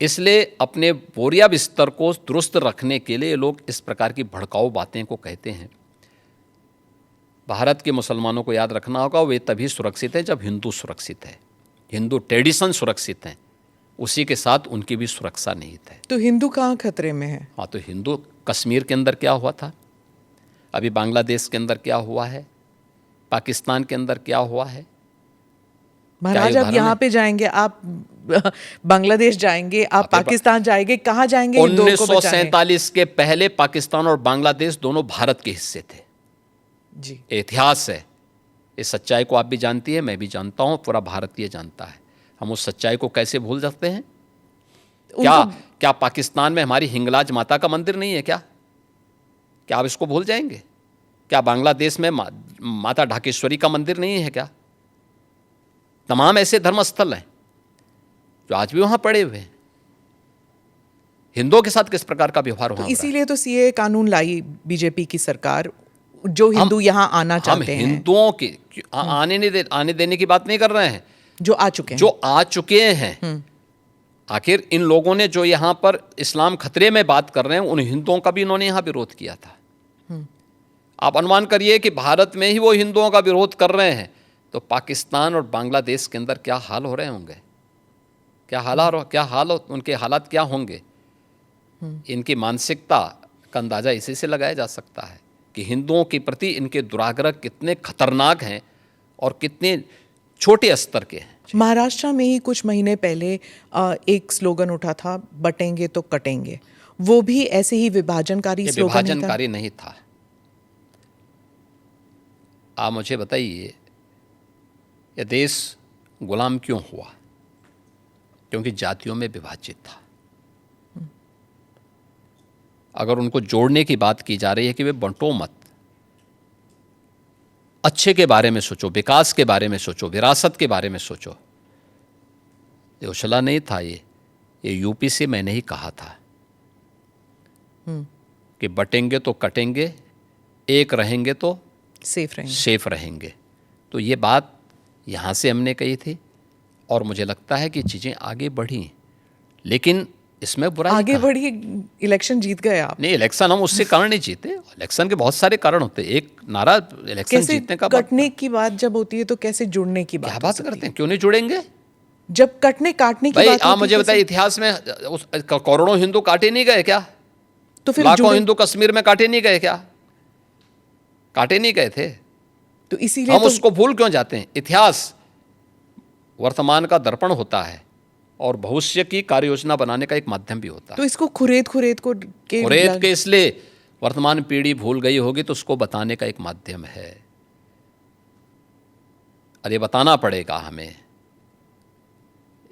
Speaker 2: इसलिए अपने बोरिया बिस्तर को दुरुस्त रखने के लिए लोग इस प्रकार की भड़काऊ बातें को कहते हैं। भारत के मुसलमानों को याद रखना होगा, वे तभी सुरक्षित है जब हिंदू सुरक्षित है, हिंदू ट्रेडिशन सुरक्षित हैं, उसी के साथ उनकी भी सुरक्षा निहित है।
Speaker 1: तो हिंदू कहाँ खतरे में है?
Speaker 2: हाँ, तो हिंदू कश्मीर के अंदर क्या हुआ था, अभी बांग्लादेश के अंदर क्या हुआ है, पाकिस्तान के अंदर क्या हुआ है।
Speaker 1: महाराज आप यहाँ पे जाएंगे, आप बांग्लादेश जाएंगे, आप पाकिस्तान जाएंगे, कहाँ जाएंगे?
Speaker 2: 1947 के पहले पाकिस्तान और बांग्लादेश दोनों भारत के हिस्से थे
Speaker 1: जी।
Speaker 2: इतिहास है, इस सच्चाई को आप भी जानती है, मैं भी जानता हूँ, पूरा भारतीय जानता है। हम उस सच्चाई को कैसे भूल सकते हैं? क्या पाकिस्तान में हमारी हिंगलाज माता का मंदिर नहीं है क्या आप इसको भूल जाएंगे? क्या बांग्लादेश में माता ढाकेश्वरी का मंदिर नहीं है क्या? तमाम ऐसे धर्मस्थल हैं जो आज भी वहां पड़े हुए हैं। हिंदुओं के साथ किस प्रकार का व्यवहार हुआ?
Speaker 1: इसीलिए तो सीए कानून लाई बीजेपी की सरकार, जो हिंदू यहाँ आना चाहते हैं।
Speaker 2: हम हिंदुओं के आने देने की बात नहीं कर रहे हैं,
Speaker 1: जो आ चुके
Speaker 2: हैं। आखिर इन लोगों ने जो यहाँ पर इस्लाम खतरे में बात कर रहे हैं, उन हिंदुओं का भी इन्होंने यहाँ विरोध किया था। आप अनुमान करिए कि भारत में ही वो हिंदुओं का विरोध कर रहे हैं, तो पाकिस्तान और बांग्लादेश के अंदर क्या हाल हो रहे होंगे, उनके हालात क्या होंगे। इनकी मानसिकता का अंदाजा इसी से लगाया जा सकता है कि हिंदुओं के प्रति इनके दुराग्रह कितने खतरनाक हैं और कितने छोटे स्तर के हैं।
Speaker 1: महाराष्ट्र में ही कुछ महीने पहले एक स्लोगन उठा था, बटेंगे तो कटेंगे। वो भी ऐसे ही विभाजनकारी
Speaker 2: नहीं था। आप मुझे बताइए, यह देश गुलाम क्यों हुआ? क्योंकि जातियों में विभाजित था। अगर उनको जोड़ने की बात की जा रही है कि वे बंटो मत, अच्छे के बारे में सोचो, विकास के बारे में सोचो, विरासत के बारे में सोचो। ये उछला नहीं था, ये यूपी से मैंने ही कहा था कि बटेंगे तो कटेंगे, एक रहेंगे तो सेफ रहेंगे। तो ये बात यहाँ से हमने कही थी और मुझे लगता है कि चीज़ें आगे बढ़ी, लेकिन इसमें बुराई
Speaker 1: आगे बढ़ी। इलेक्शन जीत गए आप?
Speaker 2: नहीं, इलेक्शन हम उससे कारण नहीं जीते। इलेक्शन के बहुत सारे कारण होते हैं। एक नारा इलेक्शन जीतने का,
Speaker 1: कटने की बात जब होती है तो कैसे जुड़ने की बात?
Speaker 2: क्या बात करते हैं, क्यों नहीं जुड़ेंगे?
Speaker 1: जब काटने की बात
Speaker 2: आप मुझे बताइए, इतिहास में करोड़ों हिंदू काटे नहीं गए क्या?
Speaker 1: तो फिर
Speaker 2: लाखों हिंदू कश्मीर में काटे नहीं गए क्या? काटे नहीं गए थे।
Speaker 1: तो इसीलिए
Speaker 2: हम उसको भूल क्यों जाते हैं? इतिहास वर्तमान का दर्पण होता है और भविष्य की कार्य योजना बनाने का एक माध्यम भी होता है।
Speaker 1: तो इसको खुरेद के
Speaker 2: इसलिए वर्तमान पीढ़ी भूल गई होगी, तो उसको बताने का एक माध्यम है। और ये बताना पड़ेगा हमें,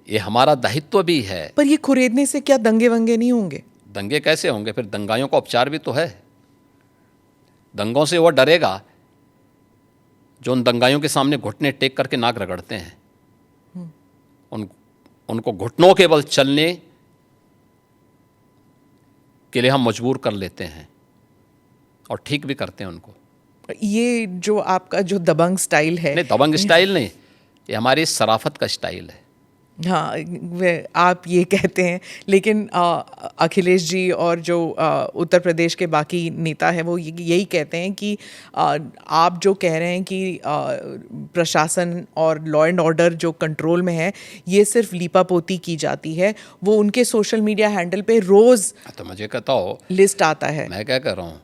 Speaker 2: ये हमारा दायित्व भी है।
Speaker 1: पर ये खुरेदने से क्या दंगे वंगे नहीं होंगे?
Speaker 2: दंगे कैसे होंगे? फिर दंगाइयों का उपचार भी तो है। दंगों से वो डरेगा जो उन दंगाइयों के सामने घुटने टेक करके नाक रगड़ते हैं। उनको घुटनों के बल चलने के लिए हम मजबूर कर लेते हैं और ठीक भी करते हैं उनको।
Speaker 1: ये जो आपका जो दबंग स्टाइल है,
Speaker 2: नहीं, दबंग स्टाइल नहीं, ये हमारी शराफत का स्टाइल है।
Speaker 1: हाँ, आप ये कहते हैं, लेकिन अखिलेश जी और जो उत्तर प्रदेश के बाकी नेता हैं वो यही कहते हैं कि आप जो कह रहे हैं कि प्रशासन और लॉ एंड ऑर्डर जो कंट्रोल में है, ये सिर्फ लीपापोती की जाती है। वो उनके सोशल मीडिया हैंडल पे रोज़
Speaker 2: तो मुझे कहता हो
Speaker 1: लिस्ट आता है।
Speaker 2: मैं क्या कर रहा हूँ?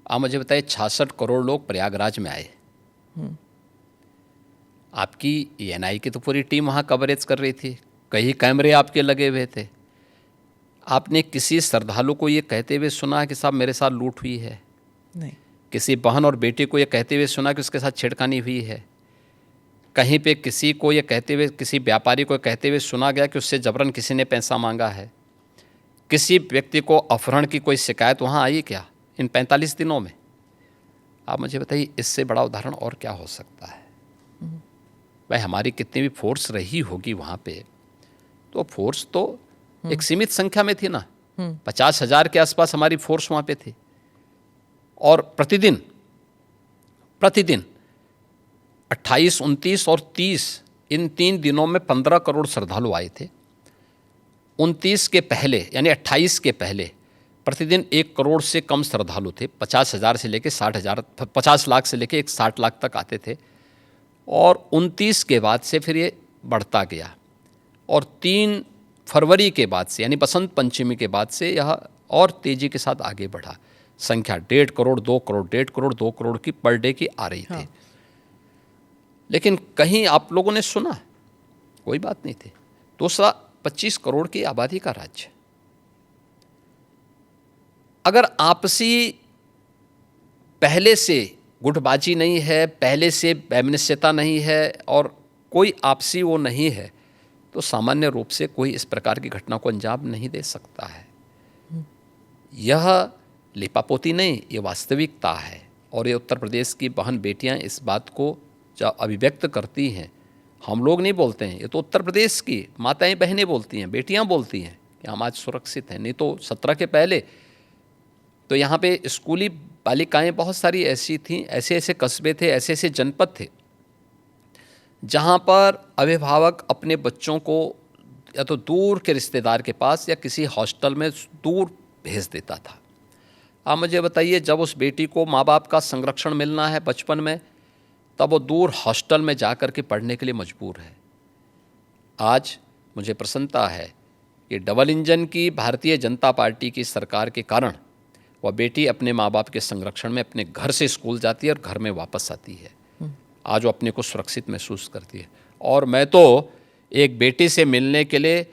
Speaker 2: आप मुझे बताइए, 66 करोड़ लोग प्रयागराज में आए। आपकी एएनआई की तो पूरी टीम वहाँ कवरेज कर रही थी, कई कैमरे आपके लगे हुए थे। आपने किसी श्रद्धालु को ये कहते हुए सुना है कि साहब मेरे साथ लूट हुई है?
Speaker 1: नहीं।
Speaker 2: किसी बहन और बेटी को ये कहते हुए सुना कि उसके साथ छेड़खानी हुई है। कहीं पे किसी को ये कहते हुए, किसी व्यापारी को कहते हुए सुना गया कि उससे जबरन किसी ने पैसा मांगा है। किसी व्यक्ति को अपहरण की कोई शिकायत वहाँ आई क्या इन 45 दिनों में? आप मुझे बताइए, इससे बड़ा उदाहरण और क्या हो सकता है? भाई हमारी कितनी भी फोर्स रही होगी वहाँ पे, तो फोर्स तो एक सीमित संख्या में थी ना। 50,000 के आसपास हमारी फोर्स वहाँ पे थी, और प्रतिदिन 28, 29 और 30 इन 3 दिनों में 15 करोड़ श्रद्धालु आए थे। 29 के पहले यानी 28 के पहले प्रतिदिन 1 करोड़ से कम श्रद्धालु थे। 50,000 से लेकर 60,000, 50 लाख से लेकर 60 लाख तक आते थे। और 29 के बाद से फिर ये बढ़ता गया, और 3 फरवरी के बाद से यानी बसंत पंचमी के बाद से यह और तेज़ी के साथ आगे बढ़ा। संख्या 1.5 करोड़, 2 करोड़, 1.5 करोड़, 2 करोड़ की पर डे की आ रही थी।
Speaker 1: हाँ।
Speaker 2: लेकिन कहीं आप लोगों ने सुना? कोई बात नहीं थी। दूसरा, 25 करोड़ की आबादी का राज्य, अगर आपसी पहले से गुटबाजी नहीं है, पहले से वैमनस्यता नहीं है और कोई आपसी वो नहीं है, तो सामान्य रूप से कोई इस प्रकार की घटना को अंजाम नहीं दे सकता है। यह लिपापोती नहीं, ये वास्तविकता है। और ये उत्तर प्रदेश की बहन बेटियां इस बात को जब अभिव्यक्त करती हैं, हम लोग नहीं बोलते हैं, ये तो उत्तर प्रदेश की माताएं बहनें बोलती हैं, बेटियां बोलती हैं कि हम आज सुरक्षित हैं। नहीं तो 17 के पहले तो यहाँ पे स्कूली बालिकाएं बहुत सारी ऐसी थीं, ऐसे ऐसे कस्बे थे, ऐसे ऐसे जनपद थे जहाँ पर अभिभावक अपने बच्चों को या तो दूर के रिश्तेदार के पास या किसी हॉस्टल में दूर भेज देता था। आप मुझे बताइए, जब उस बेटी को माँ बाप का संरक्षण मिलना है बचपन में, तब वो दूर हॉस्टल में जा कर के पढ़ने के लिए मजबूर है। आज मुझे प्रसन्नता है कि डबल इंजन की भारतीय जनता पार्टी की सरकार के कारण वह बेटी अपने माँ बाप के संरक्षण में अपने घर से स्कूल जाती है और घर में वापस आती है। आज वो अपने को सुरक्षित महसूस करती है। और मैं तो एक बेटी से मिलने के लिए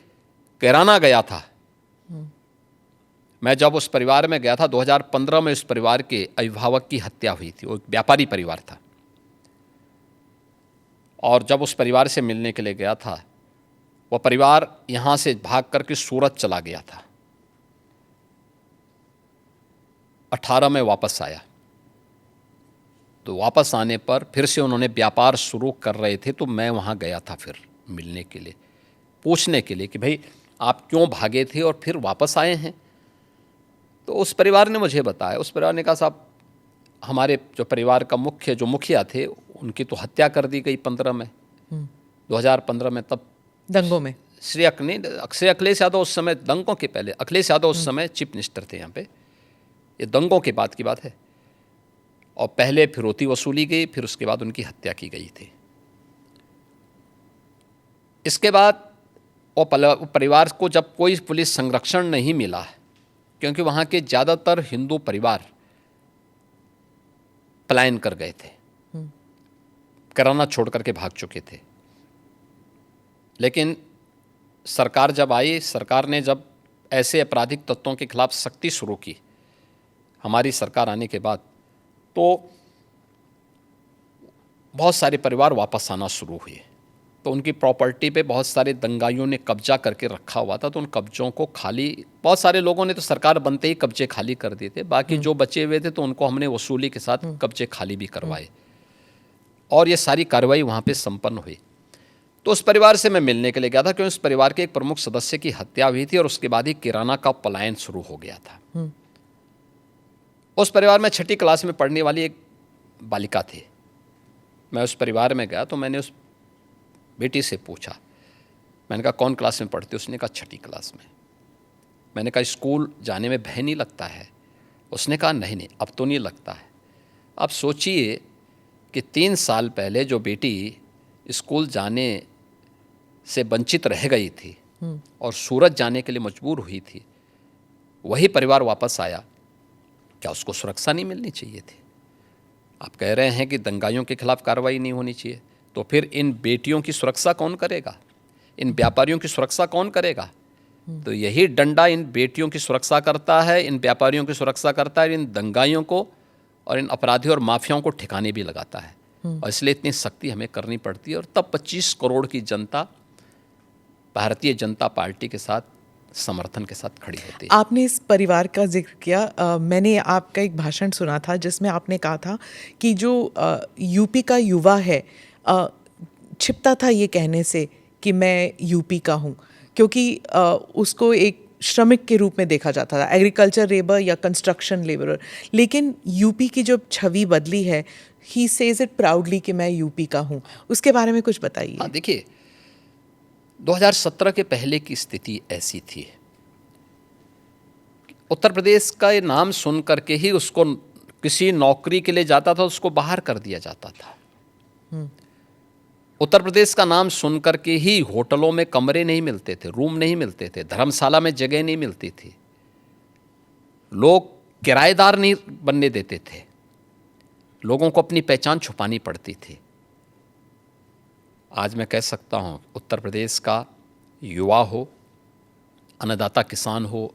Speaker 2: कैराना गया था। मैं जब उस परिवार में गया था 2015 में, उस परिवार के अभिभावक की हत्या हुई थी। वो एक व्यापारी परिवार था, और जब उस परिवार से मिलने के लिए गया था, वह परिवार यहाँ से भाग करके सूरत चला गया था। 18 में वापस आया, तो वापस आने पर फिर से उन्होंने व्यापार शुरू कर रहे थे, तो मैं वहाँ गया था फिर मिलने के लिए, पूछने के लिए कि भाई आप क्यों भागे थे और फिर वापस आए हैं। तो उस परिवार ने मुझे बताया, उस परिवार ने कहा साहब हमारे जो परिवार का मुखिया थे उनकी तो हत्या कर दी गई 15 में, 2015 में, तब
Speaker 1: दंगों में।
Speaker 2: श्री अखिलेश यादव उस समय, दंगों के पहले अखिलेश यादव उस समय चीफ मिनिस्टर थे यहाँ पे, ये दंगों के बाद की बात है। और पहले फिरौती वसूली गई, फिर उसके बाद उनकी हत्या की गई थी। इसके बाद वो परिवार को जब कोई पुलिस संरक्षण नहीं मिला, क्योंकि वहाँ के ज़्यादातर हिंदू परिवार पलायन कर गए थे, कराना छोड़ करके भाग चुके थे। लेकिन सरकार जब आई, सरकार ने जब ऐसे आपराधिक तत्वों के खिलाफ सख्ती शुरू की, हमारी सरकार आने के बाद, तो बहुत सारे परिवार वापस आना शुरू हुए। तो उनकी प्रॉपर्टी पे बहुत सारे दंगाइयों ने कब्जा करके रखा हुआ था, तो उन कब्जों को खाली, बहुत सारे लोगों ने तो सरकार बनते ही कब्जे खाली कर दिए थे। बाकी जो बचे हुए थे तो उनको हमने वसूली के साथ कब्जे खाली भी करवाए, और ये सारी कार्रवाई वहाँ पे संपन्न हुई। तो उस परिवार से मैं मिलने के लिए गया था, क्योंकि उस परिवार के एक प्रमुख सदस्य की हत्या हुई थी और उसके बाद ही किराना का पलायन शुरू हो गया था। उस परिवार में 6ठी क्लास में पढ़ने वाली एक बालिका थी। मैं उस परिवार में गया तो मैंने उस बेटी से पूछा, मैंने कहा कौन क्लास में पढ़ती? उसने कहा 6ठी क्लास में। मैंने कहा स्कूल जाने में भय नहीं लगता है? उसने कहा नहीं, अब तो नहीं लगता है। अब सोचिए कि 3 साल पहले जो बेटी स्कूल जाने से वंचित रह गई थी और सूरत जाने के लिए मजबूर हुई थी, वही परिवार वापस आया, क्या उसको सुरक्षा नहीं मिलनी चाहिए थी? आप कह रहे हैं कि दंगाइयों के खिलाफ कार्रवाई नहीं होनी चाहिए, तो फिर इन बेटियों की सुरक्षा कौन करेगा? इन व्यापारियों की सुरक्षा कौन करेगा? तो यही डंडा इन बेटियों की सुरक्षा करता है, इन व्यापारियों की सुरक्षा करता है, इन दंगाइयों को और इन अपराधियों और माफियाओं को ठिकाने भी लगाता है। और इसलिए इतनी सख्ती हमें करनी पड़ती है, और तब 25 करोड़ की जनता भारतीय जनता पार्टी के साथ समर्थन के साथ खड़ी होती है।
Speaker 1: आपने इस परिवार का जिक्र किया, मैंने आपका एक भाषण सुना था जिसमें आपने कहा था कि जो यूपी का युवा है छिपता था ये कहने से कि मैं यूपी का हूँ, क्योंकि उसको एक श्रमिक के रूप में देखा जाता था, एग्रीकल्चर लेबर या कंस्ट्रक्शन लेबरर। लेकिन यूपी की जो छवि बदली है, ही सेज इट प्राउडली कि मैं यूपी का हूँ, उसके बारे में कुछ बताइए।
Speaker 2: हाँ, देखिए 2017 के पहले की स्थिति ऐसी थी, उत्तर प्रदेश का ये नाम सुन करके ही उसको किसी नौकरी के लिए जाता था, उसको बाहर कर दिया जाता था। उत्तर प्रदेश का नाम सुन करके ही होटलों में कमरे नहीं मिलते थे, रूम नहीं मिलते थे, धर्मशाला में जगह नहीं मिलती थी, लोग किराएदार नहीं बनने देते थे, लोगों को अपनी पहचान छुपानी पड़ती थी। आज मैं कह सकता हूँ उत्तर प्रदेश का युवा हो, अन्नदाता किसान हो,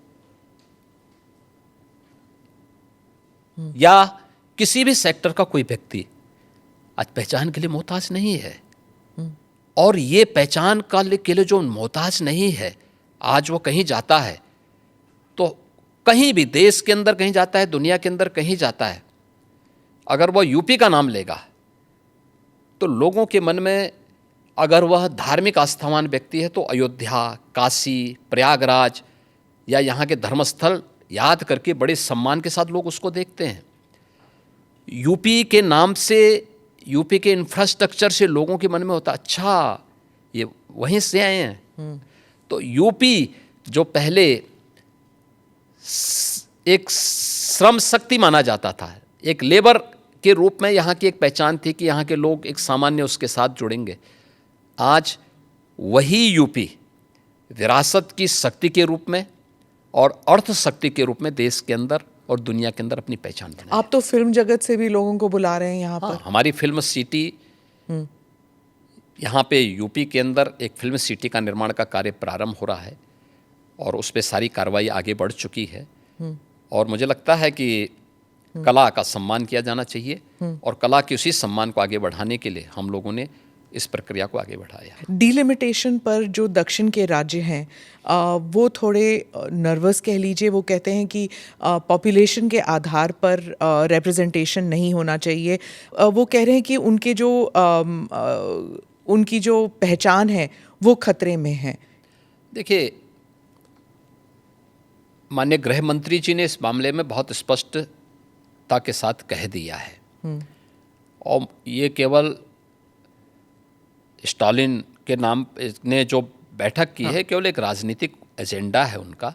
Speaker 2: या किसी भी सेक्टर का कोई व्यक्ति आज पहचान के लिए मोहताज नहीं है। और ये पहचान के लिए जो मोहताज नहीं है, आज वो कहीं जाता है तो कहीं भी देश के अंदर कहीं जाता है, दुनिया के अंदर कहीं जाता है, अगर वह यूपी का नाम लेगा तो लोगों के मन में, अगर वह धार्मिक आस्थावान व्यक्ति है तो अयोध्या, काशी, प्रयागराज या यहाँ के धर्मस्थल याद करके बड़े सम्मान के साथ लोग उसको देखते हैं। यूपी के नाम से, यूपी के इंफ्रास्ट्रक्चर से लोगों के मन में होता, अच्छा ये वहीं से आए हैं। तो यूपी जो पहले एक श्रम शक्ति माना जाता था, एक लेबर के रूप में यहाँ की एक पहचान थी कि यहाँ के लोग एक सामान्य उसके साथ जुड़ेंगे, आज वही यूपी विरासत की शक्ति के रूप में और अर्थ शक्ति के रूप में देश के अंदर और दुनिया के अंदर अपनी पहचान बनाई।
Speaker 1: आप तो फिल्म जगत से भी लोगों को बुला रहे हैं यहाँ पर।
Speaker 2: हमारी फिल्म सिटी, यहाँ पे यूपी के अंदर एक फिल्म सिटी का निर्माण का कार्य प्रारंभ हो रहा है और उस पर सारी कार्रवाई आगे बढ़ चुकी है। और मुझे लगता है कि कला का सम्मान किया जाना चाहिए और कला के उसी सम्मान को आगे बढ़ाने के लिए हम लोगों ने इस प्रक्रिया को आगे बढ़ाया है।
Speaker 1: डिलिमिटेशन पर जो दक्षिण के राज्य हैं वो थोड़े नर्वस कह लीजिए, वो कहते हैं कि पॉपुलेशन के आधार पर रिप्रेजेंटेशन नहीं होना चाहिए। वो कह रहे हैं कि उनकी जो पहचान है वो खतरे में है।
Speaker 2: देखिए, माननीय गृह मंत्री जी ने इस मामले में बहुत स्पष्टता के साथ कह दिया है और ये केवल स्टालिन के नाम ने जो बैठक की है केवल एक राजनीतिक एजेंडा है उनका।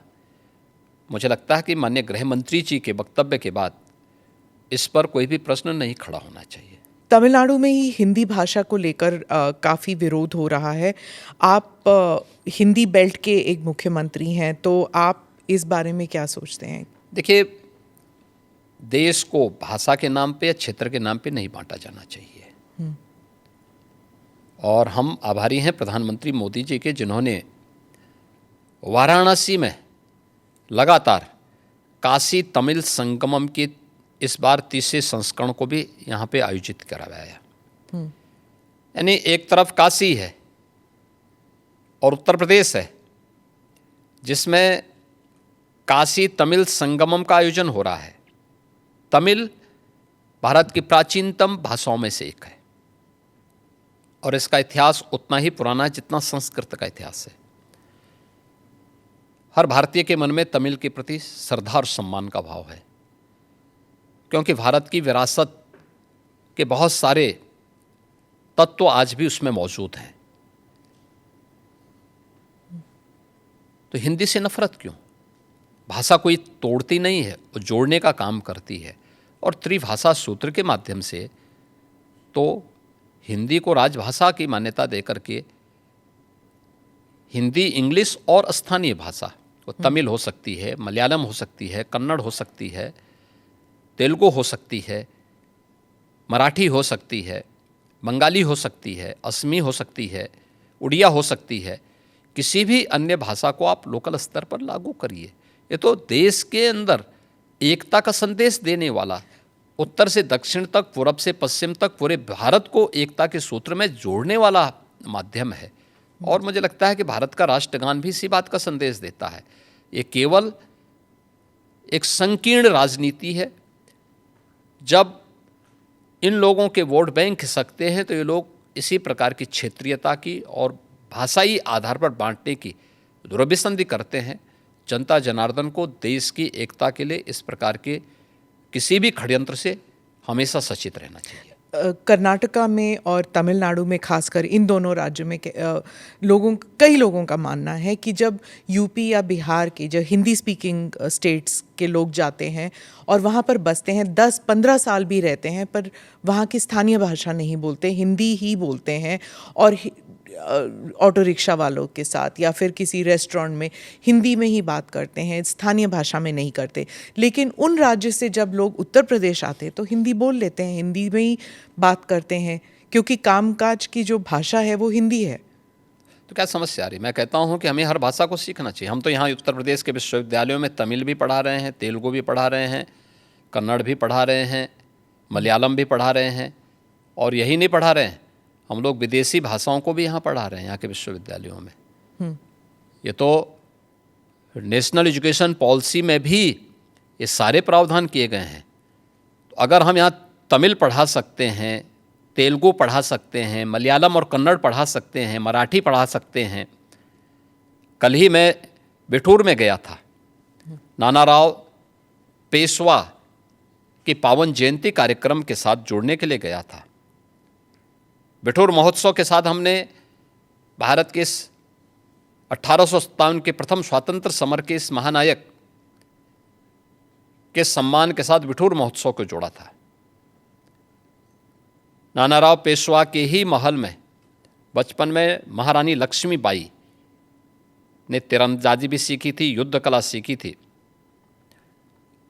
Speaker 2: मुझे लगता है कि माननीय गृह मंत्री जी के वक्तव्य के बाद इस पर कोई भी प्रश्न नहीं खड़ा होना चाहिए।
Speaker 1: तमिलनाडु में ही हिंदी भाषा को लेकर काफ़ी विरोध हो रहा है। आप हिंदी बेल्ट के एक मुख्यमंत्री हैं, तो आप इस बारे में क्या सोचते हैं?
Speaker 2: देखिए, देश को भाषा के नाम पे या क्षेत्र के नाम पे नहीं बांटा जाना चाहिए। और हम आभारी हैं प्रधानमंत्री मोदी जी के, जिन्होंने वाराणसी में लगातार काशी तमिल संगमम की इस बार 30वें संस्करण को भी यहाँ पे आयोजित करवाया। यानी एक तरफ काशी है और उत्तर प्रदेश है जिसमें काशी तमिल संगमम का आयोजन हो रहा है। तमिल भारत की प्राचीनतम भाषाओं में से एक है और इसका इतिहास उतना ही पुराना है जितना संस्कृत का इतिहास है। हर भारतीय के मन में तमिल के प्रति श्रद्धा और सम्मान का भाव है, क्योंकि भारत की विरासत के बहुत सारे तत्व आज भी उसमें मौजूद हैं। तो हिंदी से नफरत क्यों? भाषा कोई तोड़ती नहीं है, वो जोड़ने का काम करती है। और त्रिभाषा सूत्र के माध्यम से तो हिंदी को राजभाषा की मान्यता देकर के हिंदी, इंग्लिश और स्थानीय भाषा, वो तमिल हो सकती है, मलयालम हो सकती है, कन्नड़ हो सकती है, तेलुगु हो सकती है, मराठी हो सकती है, बंगाली हो सकती है, असमी हो सकती है, उड़िया हो सकती है, किसी भी अन्य भाषा को आप लोकल स्तर पर लागू करिए। ये तो देश के अंदर एकता का संदेश देने वाला, उत्तर से दक्षिण तक, पूरब से पश्चिम तक पूरे भारत को एकता के सूत्र में जोड़ने वाला माध्यम है। और मुझे लगता है कि भारत का राष्ट्रगान भी इसी बात का संदेश देता है। ये केवल एक संकीर्ण राजनीति है। जब इन लोगों के वोट बैंक खिसकते हैं तो ये लोग इसी प्रकार की क्षेत्रीयता की और भाषाई आधार पर बांटने की दुरभिसंधि करते हैं। जनता जनार्दन को देश की एकता के लिए इस प्रकार के किसी भी षड्यंत्र से हमेशा सचेत रहना चाहिए।
Speaker 1: कर्नाटका में और तमिलनाडु में, खासकर इन दोनों राज्यों में कई लोगों का मानना है कि जब यूपी या बिहार के जो हिंदी स्पीकिंग स्टेट्स के लोग जाते हैं और वहाँ पर बसते हैं, 10-15 साल भी रहते हैं, पर वहाँ की स्थानीय भाषा नहीं बोलते, हिंदी ही बोलते हैं, और ऑटो रिक्शा वालों के साथ या फिर किसी रेस्टोरेंट में हिंदी में ही बात करते हैं, स्थानीय भाषा में नहीं करते। लेकिन उन राज्य से जब लोग उत्तर प्रदेश आते हैं तो हिंदी बोल लेते हैं, हिंदी में ही बात करते हैं, क्योंकि कामकाज की जो भाषा है वो हिंदी है।
Speaker 2: तो क्या समस्या आ रही? मैं कहता हूँ कि हमें हर भाषा को सीखना चाहिए। हम तो यहाँ उत्तर प्रदेश के विश्वविद्यालयों में तमिल भी पढ़ा रहे हैं, तेलुगु भी पढ़ा रहे हैं, कन्नड़ भी पढ़ा रहे हैं, मलयालम भी पढ़ा रहे हैं, और यही नहीं पढ़ा रहे हैं, हम लोग विदेशी भाषाओं को भी यहाँ पढ़ा रहे हैं यहाँ के विश्वविद्यालयों में। ये तो नेशनल एजुकेशन पॉलिसी में भी ये सारे प्रावधान किए गए हैं। तो अगर हम यहाँ तमिल पढ़ा सकते हैं, तेलुगु पढ़ा सकते हैं, मलयालम और कन्नड़ पढ़ा सकते हैं, मराठी पढ़ा सकते हैं। कल ही मैं बिठूर में गया था, नानाराव पेशवा की पावन जयंती कार्यक्रम के साथ जुड़ने के लिए गया था। बिठूर महोत्सव के साथ हमने भारत के इस 1857 के प्रथम स्वातंत्र समर के इस महानायक के सम्मान के साथ बिठूर महोत्सव को जोड़ा था। नानाराव पेशवा के ही महल में बचपन में महारानी लक्ष्मीबाई ने तीरंदाजी भी सीखी थी, युद्ध कला सीखी थी,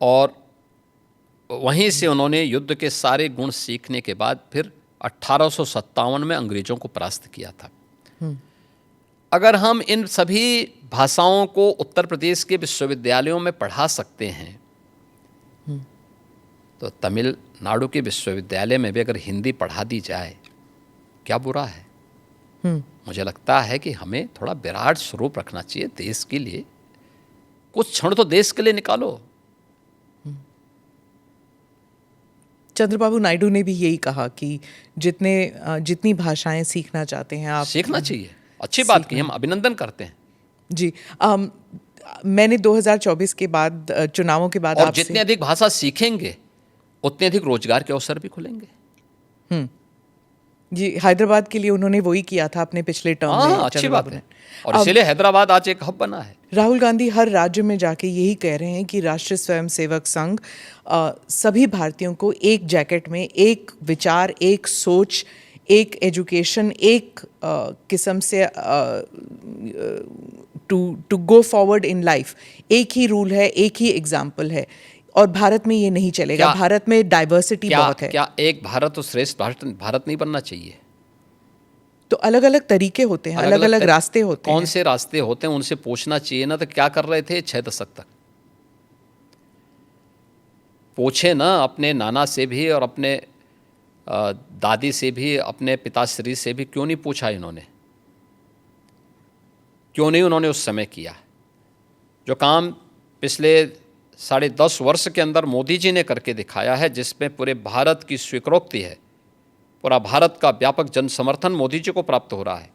Speaker 2: और वहीं से उन्होंने युद्ध के सारे गुण सीखने के बाद फिर 1857 में अंग्रेजों को परास्त किया था। अगर हम इन सभी भाषाओं को उत्तर प्रदेश के विश्वविद्यालयों में पढ़ा सकते हैं तो तमिलनाडु के विश्वविद्यालय में भी अगर हिंदी पढ़ा दी जाए, क्या बुरा है? मुझे लगता है कि हमें थोड़ा विराट स्वरूप रखना चाहिए देश के लिए। कुछ क्षण तो देश के लिए निकालो।
Speaker 1: चंद्रबाबू नायडू ने भी यही कहा कि जितनी भाषाएं सीखना चाहते हैं आप
Speaker 2: सीखना चाहिए। अच्छी बात की, हम अभिनंदन करते हैं
Speaker 1: जी। मैंने 2024 के बाद, चुनावों के बाद,
Speaker 2: और जितनी अधिक भाषा सीखेंगे उतने अधिक रोजगार के अवसर भी खुलेंगे।
Speaker 1: जी, हैदराबाद के लिए उन्होंने वही किया था अपने पिछले टर्म में।
Speaker 2: अच्छी बात है, और इसीलिए हैदराबाद आज एक हब बना है।
Speaker 1: राहुल गांधी हर राज्य में जाके यही कह रहे हैं कि राष्ट्रीय स्वयंसेवक संघ सभी भारतीयों को एक जैकेट में, एक विचार, एक सोच, एक एजुकेशन, एक किस्म से to go forward in life, एक ही रूल है, एक ही एग्जाम्पल है, और भारत में ये नहीं चलेगा। भारत में डाइवर्सिटी बहुत है।
Speaker 2: क्या एक भारत और श्रेष्ठ भारत नहीं बनना चाहिए?
Speaker 1: तो अलग अलग तरीके होते हैं, अलग अलग रास्ते होते हैं।
Speaker 2: कौन से रास्ते होते हैं उनसे पूछना चाहिए ना। तो क्या कर रहे थे 6 दशक तक? पूछे ना अपने नाना से भी और अपने दादी से भी, अपने पिताश्री से भी। क्यों नहीं पूछा इन्होंने? क्यों नहीं उन्होंने उस समय किया? जो काम पिछले 10.5 वर्ष के अंदर मोदी जी ने करके दिखाया है, जिसमें पूरे भारत की स्वीकृति है, पूरा भारत का व्यापक जन समर्थन मोदी जी को प्राप्त हो रहा है,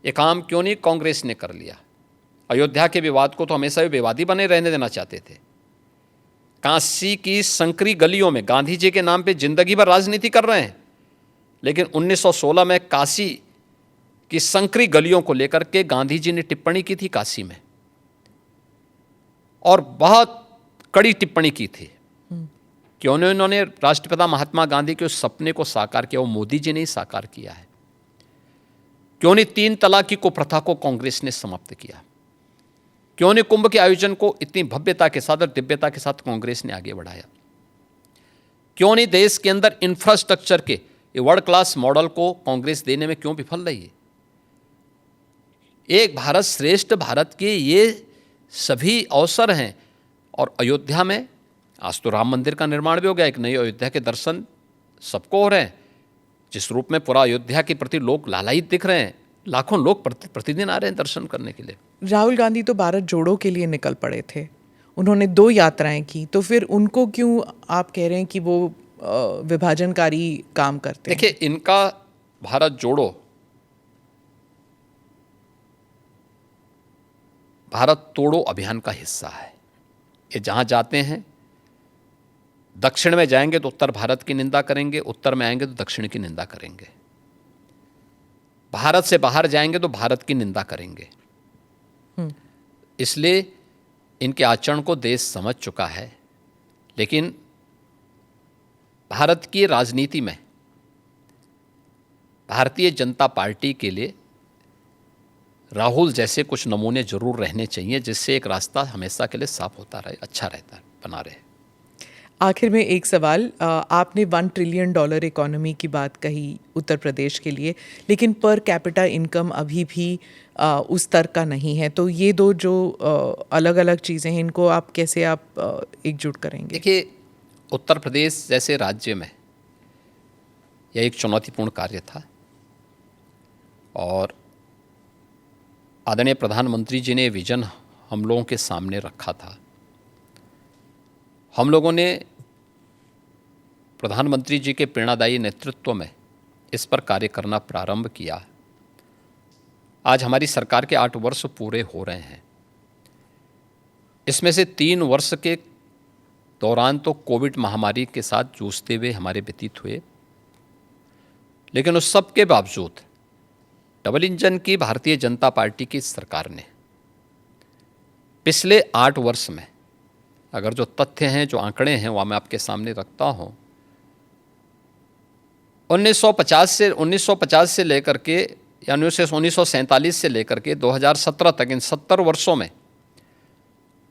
Speaker 2: ये काम क्यों नहीं कांग्रेस ने कर लिया? अयोध्या के विवाद को तो हमेशा भी विवादी बने रहने देना चाहते थे। काशी की संकरी गलियों में गांधी जी के नाम पे जिंदगी भर राजनीति कर रहे हैं, लेकिन 1916 में काशी की संकरी गलियों को लेकर के गांधी जी ने टिप्पणी की थी काशी में, और बहुत कड़ी टिप्पणी की थी। क्यों नहीं उन्होंने राष्ट्रपिता महात्मा गांधी के उस सपने को साकार किया? वो मोदी जी ने ही साकार किया है। क्यों नहीं 3 तलाक की कुप्रथा को कांग्रेस ने समाप्त किया? क्यों नहीं कुंभ के आयोजन को इतनी भव्यता के साथ और दिव्यता के साथ कांग्रेस ने आगे बढ़ाया? क्यों नहीं देश के अंदर इंफ्रास्ट्रक्चर के वर्ल्ड क्लास मॉडल को कांग्रेस देने में क्यों विफल रही है? एक भारत श्रेष्ठ भारत के ये सभी अवसर हैं, और अयोध्या में आज तो राम मंदिर का निर्माण भी हो गया, एक नई अयोध्या के दर्शन सबको हो रहे हैं। जिस रूप में पूरा अयोध्या के प्रति लोग लालायित दिख रहे हैं, लाखों लोग प्रतिदिन आ रहे हैं दर्शन करने के लिए।
Speaker 1: राहुल गांधी तो भारत जोड़ो के लिए निकल पड़े थे, उन्होंने 2 यात्राएं की, तो फिर उनको क्यों आप कह रहे हैं कि वो विभाजनकारी काम करते हैं?
Speaker 2: देखिए, इनका भारत जोड़ो भारत तोड़ो अभियान का हिस्सा है। ये जहाँ जाते हैं, दक्षिण में जाएंगे तो उत्तर भारत की निंदा करेंगे, उत्तर में आएंगे तो दक्षिण की निंदा करेंगे, भारत से बाहर जाएंगे तो भारत की निंदा करेंगे। इसलिए इनके आचरण को देश समझ चुका है। लेकिन भारत की राजनीति में भारतीय जनता पार्टी के लिए राहुल जैसे कुछ नमूने जरूर रहने चाहिए, जिससे एक रास्ता हमेशा के लिए साफ होता रहे, अच्छा रहता बना रहे।
Speaker 1: आखिर में एक सवाल, आपने $1 ट्रिलियन इकोनॉमी की बात कही उत्तर प्रदेश के लिए, लेकिन पर कैपिटा इनकम अभी भी उस स्तर का नहीं है। तो ये दो जो अलग अलग चीज़ें हैं, इनको आप कैसे एकजुट करेंगे?
Speaker 2: देखिए, उत्तर प्रदेश जैसे राज्य में यह एक चुनौतीपूर्ण कार्य था और आदरणीय प्रधानमंत्री जी ने विजन हम लोगों के सामने रखा था। हम लोगों ने प्रधानमंत्री जी के प्रेरणादायी नेतृत्व में इस पर कार्य करना प्रारंभ किया। आज हमारी सरकार के 8 वर्ष पूरे हो रहे हैं। इसमें से 3 वर्ष के दौरान तो कोविड महामारी के साथ जूझते हुए हमारे व्यतीत हुए, लेकिन उस सब के बावजूद डबल इंजन की भारतीय जनता पार्टी की सरकार ने पिछले 8 वर्ष में, अगर जो तथ्य हैं, जो आंकड़े हैं, वह मैं आपके सामने रखता हूं, 1950 से लेकर के यानी 1947 से लेकर के 2017 तक, इन 70 वर्षों में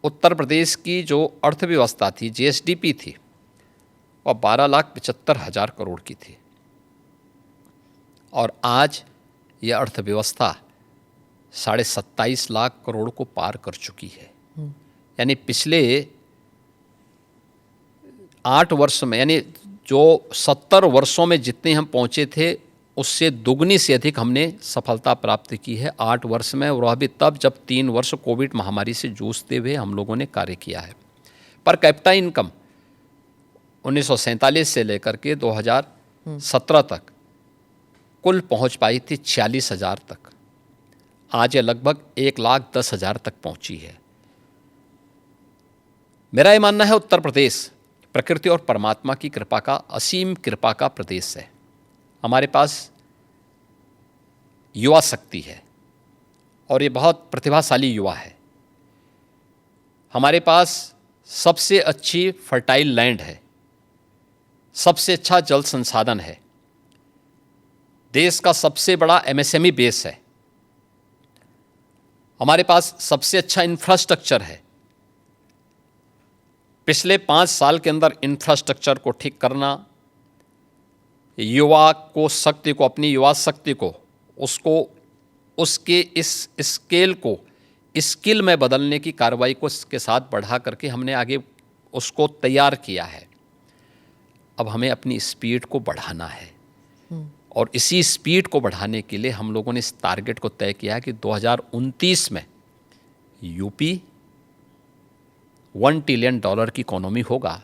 Speaker 2: उत्तर प्रदेश की जो अर्थव्यवस्था थी, जीएसडीपी थी, वह 12,75,000 करोड़ की थी और आज यह अर्थव्यवस्था 27.5 लाख करोड़ को पार कर चुकी है। यानी पिछले 8 वर्ष में, यानी जो 70 वर्षों में जितने हम पहुंचे थे, उससे दुगनी से अधिक हमने सफलता प्राप्त की है 8 वर्ष में, और वह भी तब जब 3 वर्ष कोविड महामारी से जूझते हुए हम लोगों ने कार्य किया है। पर कैपिटा इनकम 1947 से लेकर के 2017 तक कुल पहुंच पाई थी 46,000 तक। आज यह लगभग 1,10,000 तक पहुंची है। मेरा ये मानना है, उत्तर प्रदेश प्रकृति और परमात्मा की कृपा का, असीम कृपा का प्रदेश है। हमारे पास युवा शक्ति है और ये बहुत प्रतिभाशाली युवा है। हमारे पास सबसे अच्छी फर्टाइल लैंड है, सबसे अच्छा जल संसाधन है, देश का सबसे बड़ा एमएसएमई बेस है, हमारे पास सबसे अच्छा इंफ्रास्ट्रक्चर है। पिछले 5 साल के अंदर इंफ्रास्ट्रक्चर को ठीक करना, युवा को शक्ति को, अपनी युवा शक्ति को, उसको उसके इस स्केल को स्किल में बदलने की कार्रवाई को इसके साथ बढ़ा करके हमने आगे उसको तैयार किया है। अब हमें अपनी स्पीड को बढ़ाना है और इसी स्पीड को बढ़ाने के लिए हम लोगों ने इस टारगेट को तय किया कि 2029 में यूपी $1 ट्रिलियन की इकोनॉमी होगा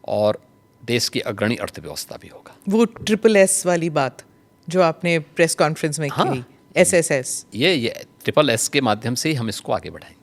Speaker 2: और देश की अग्रणी अर्थव्यवस्था भी होगा।
Speaker 1: वो SSS वाली बात जो आपने प्रेस कॉन्फ्रेंस में की, SSS,
Speaker 2: ये SSS के माध्यम से ही हम इसको आगे बढ़ाएंगे।